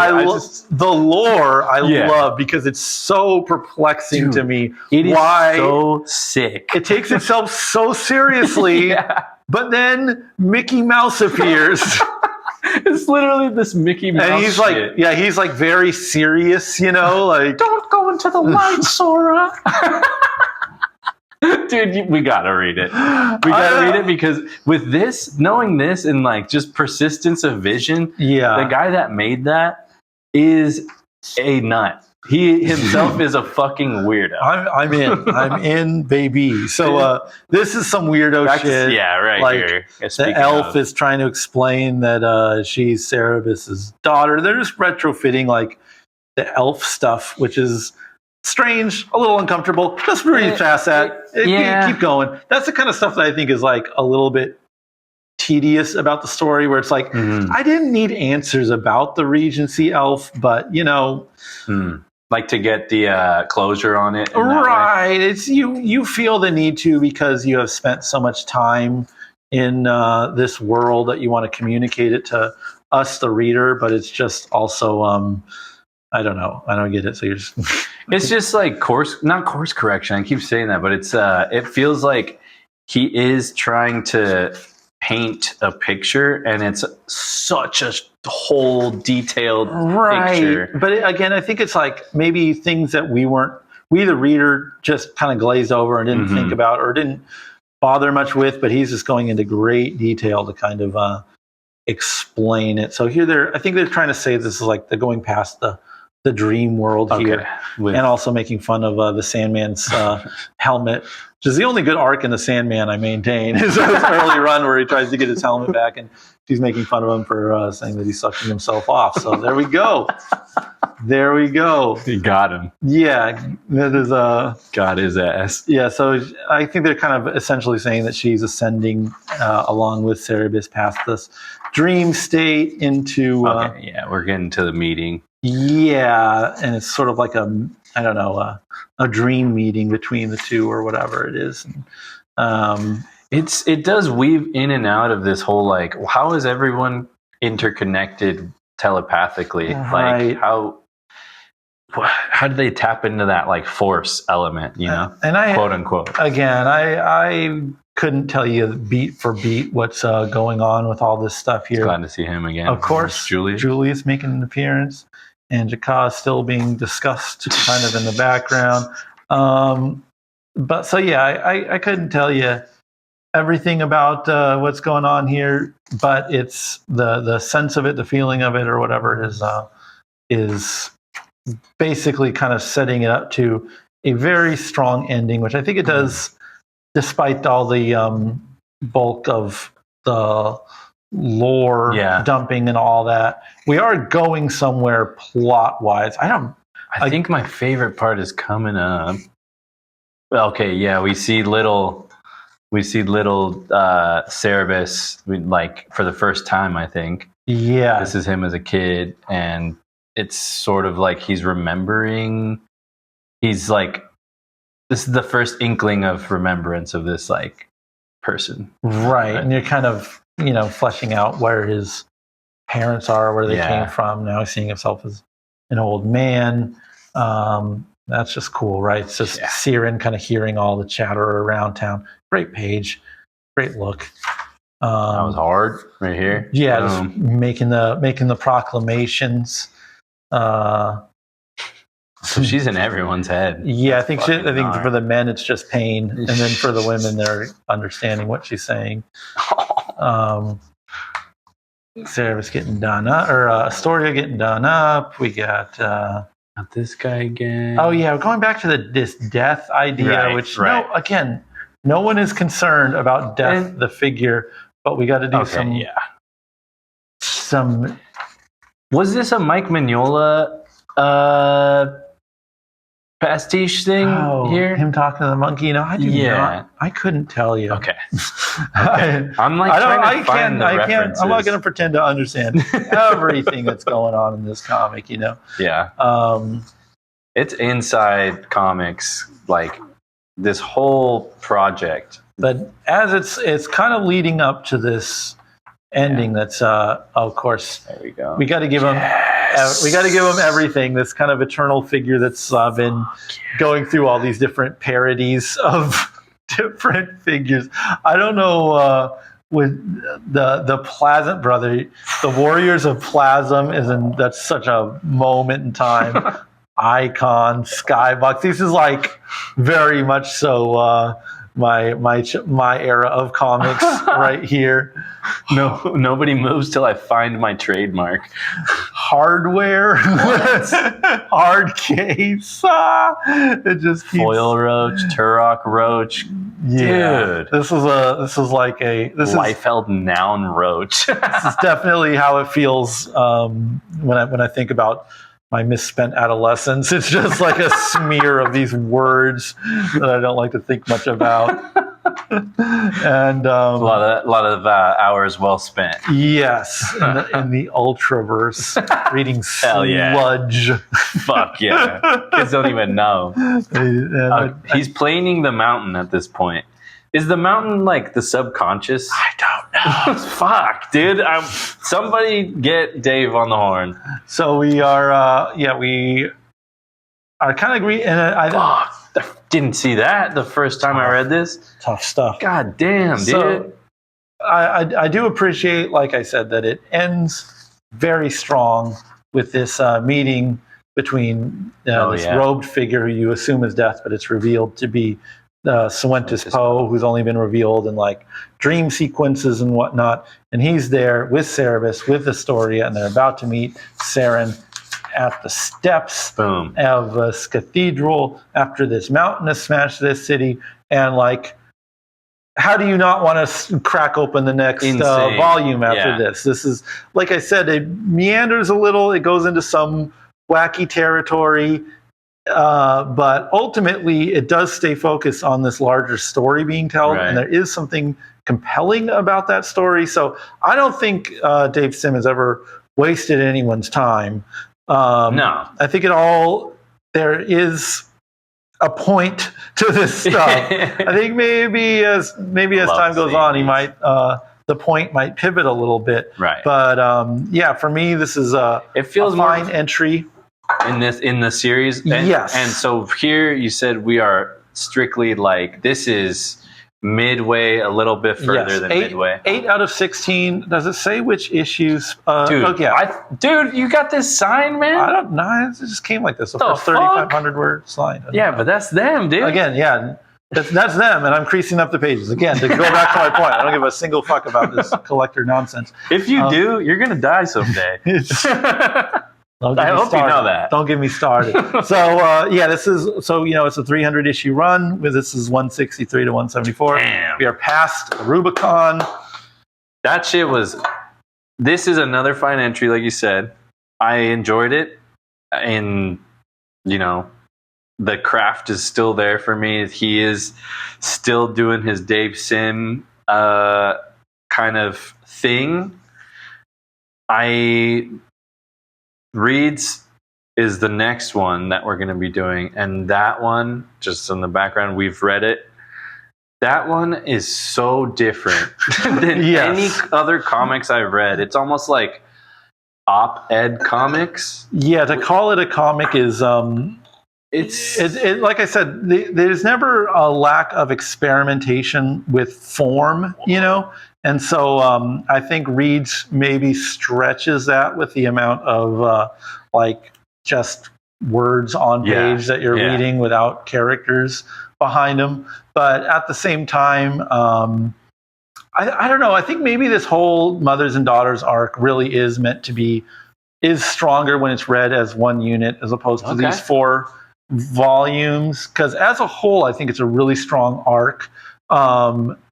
the lore I love because it's so perplexing to me. It is so sick. It takes itself so seriously, but then Mickey Mouse appears. It's literally this Mickey Mouse and he's shit. Like, he's like very serious, like don't go into the light, Sora. Dude, we gotta read it. We gotta read it because with this, knowing this and like just persistence of vision, the guy that made that is a nut. He himself is a fucking weirdo. I'm in, baby. So this is some weirdo shit. Yeah, right like, here. The elf is trying to explain that she's Cerebus' daughter. They're just retrofitting like the elf stuff, which is strange, a little uncomfortable. Just really fast keep going. That's the kind of stuff that I think is like a little bit tedious about the story, where it's like I didn't need answers about the Regency elf, but like to get the closure on it, right? It's you feel the need to because you have spent so much time in this world that you want to communicate it to us, the reader. But it's just also I don't know. I don't get it. So you're just it's just like not course correction. I keep saying that, but it's it feels like he is trying to paint a picture, and it's such a whole detailed picture. But again, I think it's like maybe things that we the reader just kind of glazed over and didn't think about or didn't bother much with, but he's just going into great detail to kind of explain it. So here I think they're trying to say this is like they're going past the dream world here, and also making fun of the Sandman's helmet, which is the only good arc in the Sandman I maintain. Is his early run where he tries to get his helmet back, and she's making fun of him for saying that he's sucking himself off. So there we go. There we go. He got him. Yeah, that is got his ass. Yeah, so I think they're kind of essentially saying that she's ascending along with Cerebus past this dream state into. We're getting to the meeting. Yeah, and it's sort of like a dream meeting between the two or whatever it is. And, it does weave in and out of this whole like how is everyone interconnected telepathically? Right. Like how do they tap into that like force element? And I quote unquote. Again, I couldn't tell you beat for beat what's going on with all this stuff here. Glad to see him again. Of course, Julius making an appearance. and Jakar is still being discussed kind of in the background. But so yeah, I couldn't tell you everything about what's going on here, but it's the sense of it, the feeling of it, or whatever it is basically kind of setting it up to a very strong ending, which I think it does, despite all the bulk of the lore dumping and all that. We are going somewhere plot wise. I think my favorite part is coming up. Okay, yeah, we see little Cerebus, like for the first time, I think. Yeah. This is him as a kid, and it's sort of like he's remembering. He's like, this is the first inkling of remembrance of this like person. Right. And you're kind of, fleshing out where his parents are, where they came from. Now he's seeing himself as an old man. That's just cool, right? It's just Siren kind of hearing all the chatter around town. Great page, great look. That was hard right here. Yeah, just making the proclamations. So she's in everyone's head. Yeah, I think for the men it's just pain, and then for the women they're understanding what she's saying. Cerebus getting done up, or Astoria getting done up. We got not this guy again. Oh yeah, we're going back to this death idea, no one is concerned about death, the figure, but we got to do some. Was this a Mike Mignola pastiche thing here? Him talking to the monkey? I couldn't tell you. Okay. I'm like trying to find the references. I'm not going to pretend to understand everything that's going on in this comic. Yeah. It's inside comics, like this whole project. But as it's kind of leading up to this ending, that's of course. There we go. We got to give him. We got to give him everything. This kind of eternal figure that's been going through all these different parodies of different figures. I don't know with the Plasm brother, the Warriors of Plasm that's such a moment in time. Icon, Skybox. This is like very much so my era of comics right here. No, nobody moves till I find my trademark. Hardware, hard case. It just keeps... Foil Roach, Turok Roach. Yeah. Dude, this is like Liefeld noun roach. This is definitely how it feels when I think about my misspent adolescence. It's just like a smear of these words that I don't like to think much about. And a lot of hours well spent. Yes, in the Ultraverse, reading sludge. Yeah. Fuck yeah! Kids don't even know. He's planing the mountain at this point. Is the mountain like the subconscious? I don't know. Fuck, dude. Somebody get Dave on the horn. So we are, we are kind of agree. And I didn't see that the first time I read this. Tough stuff. God damn, dude. So, I do appreciate, like I said, that it ends very strong with this meeting between this robed figure who you assume is Death, but it's revealed to be Suentus Poe, who's only been revealed in like dream sequences and whatnot, and he's there with Cerebus, with Astoria, and they're about to meet Saren at the steps of this cathedral after this mountain has smashed this city. And like, how do you not want to crack open the next volume after this? This is, like I said, it meanders a little, it goes into some wacky territory. But ultimately, it does stay focused on this larger story being told, and there is something compelling about that story. So I don't think Dave Sim has ever wasted anyone's time. No, I think there is a point to this stuff. I think maybe as time goes on, he might the point might pivot a little bit. Right. But for me, this is a fine entry. In the series, yes. And so here you said we are strictly like, this is midway, a little bit further than midway. 8 out of 16. Does it say which issues? Dude, you got this sign, man? I don't know. It just came like this. The first 3,500 word slide. Yeah, but that's them, dude. Again, yeah. That's them, and I'm creasing up the pages. Again, to go back to my point, I don't give a single fuck about this collector nonsense. If you do, you're going to die someday. I hope you know that. Don't get me started. So this is it's a 300 issue run. This is 163 to 174. Damn. We are past the Rubicon. That shit was. This is another fine entry, like you said. I enjoyed it, and the craft is still there for me. He is still doing his Dave Sim kind of thing. Reads is the next one that we're going to be doing, and that one, just in the background, we've read it. That one is so different than any other comics I've read. It's almost like op-ed comics. Yeah, to call it a comic is it's like I said, there's never a lack of experimentation with form, And so I think Reed's maybe stretches that with the amount of just words on page that you're reading without characters behind them. But at the same time, I don't know. I think maybe this whole mothers and daughters arc really is meant to is stronger when it's read as one unit as opposed to these 4 volumes. Because as a whole, I think it's a really strong arc.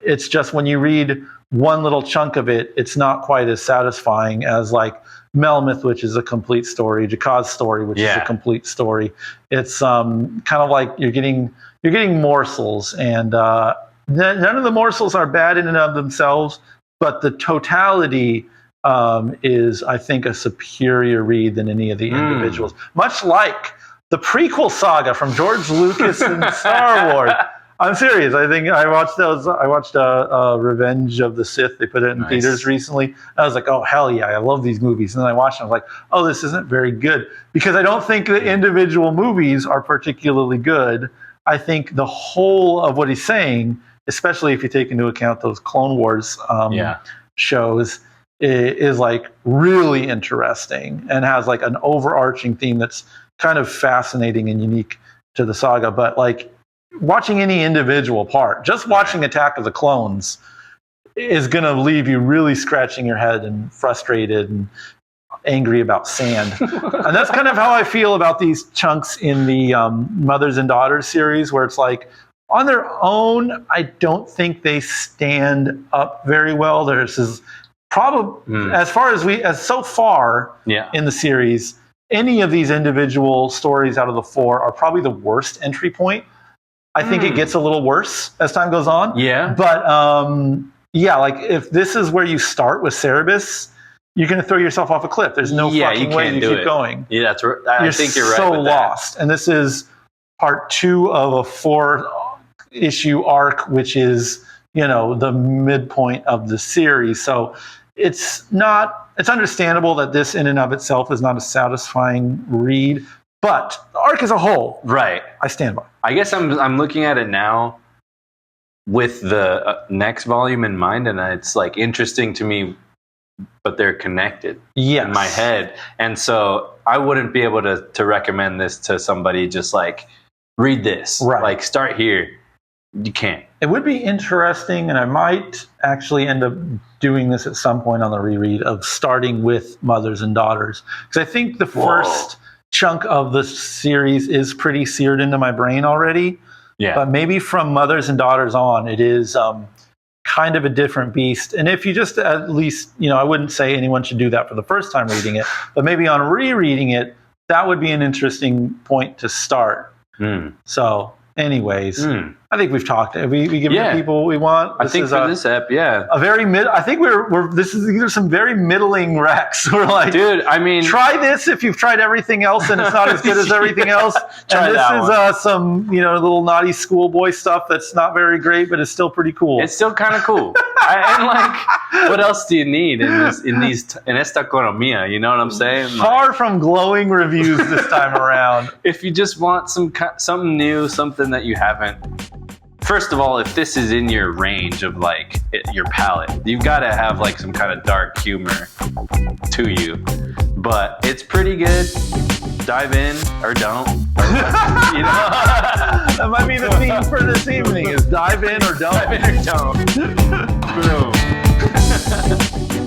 It's just when you read one little chunk of it, it's not quite as satisfying as like Melmoth, which is a complete story, Jakaz's story, which is a complete story. It's kind of like you're getting morsels, and none of the morsels are bad in and of themselves, but the totality is, I think, a superior read than any of the individuals. Much like the prequel saga from George Lucas and Star Wars. I'm serious. I think I watched those. I watched Revenge of the Sith. They put it in theaters recently. I was like, oh, hell yeah, I love these movies. And then I watched them. I was like, oh, this isn't very good. Because I don't think the individual movies are particularly good. I think the whole of what he's saying, especially if you take into account those Clone Wars shows, is like really interesting and has like an overarching theme that's kind of fascinating and unique to the saga. But like, watching any individual part, just watching Attack of the Clones is going to leave you really scratching your head and frustrated and angry about sand. And that's kind of how I feel about these chunks in the Mothers and Daughters series, where it's like, on their own, I don't think they stand up very well. There's is probably, as far as so far in the series, any of these individual stories out of the 4 are probably the worst entry point. I think it gets a little worse as time goes on. Yeah. But like if this is where you start with Cerebus, you're going to throw yourself off a cliff. There's no fucking way you keep going. Yeah, that's right. I think you're right. So lost. And this is part 2 of a 4-issue arc, which is, the midpoint of the series. So it's understandable that this in and of itself is not a satisfying read. But the arc as a whole, I stand by. I guess I'm looking at it now with the next volume in mind, and it's like interesting to me, but they're connected in my head. And so I wouldn't be able to recommend this to somebody just like, read this. Like, start here. You can't. It would be interesting, and I might actually end up doing this at some point on the reread, of starting with Mothers and Daughters. Because I think the first chunk of the series is pretty seared into my brain already. Yeah. But maybe from Mothers and Daughters on, it is kind of a different beast. And if you just at least, I wouldn't say anyone should do that for the first time reading it, but maybe on rereading it, that would be an interesting point to start. So anyways, I think we've talked. We given the people what we want. I think for this ep, a very I think these are some very middling recs. We're like, dude, I mean, try this if you've tried everything else and it's not as good as everything else. And this is some little naughty schoolboy stuff that's not very great, but it's still pretty cool. It's still kind of cool. And like, what else do you need in esta economía? You know what I'm saying? Far from glowing reviews this time around. If you just want something new, something that you haven't first of all, if this is in your range of like your palate, you've got to have like some kind of dark humor to you. But it's pretty good. Dive in or don't. You know? That might be the theme for this evening: is dive in or don't. Dive in or don't. Boom.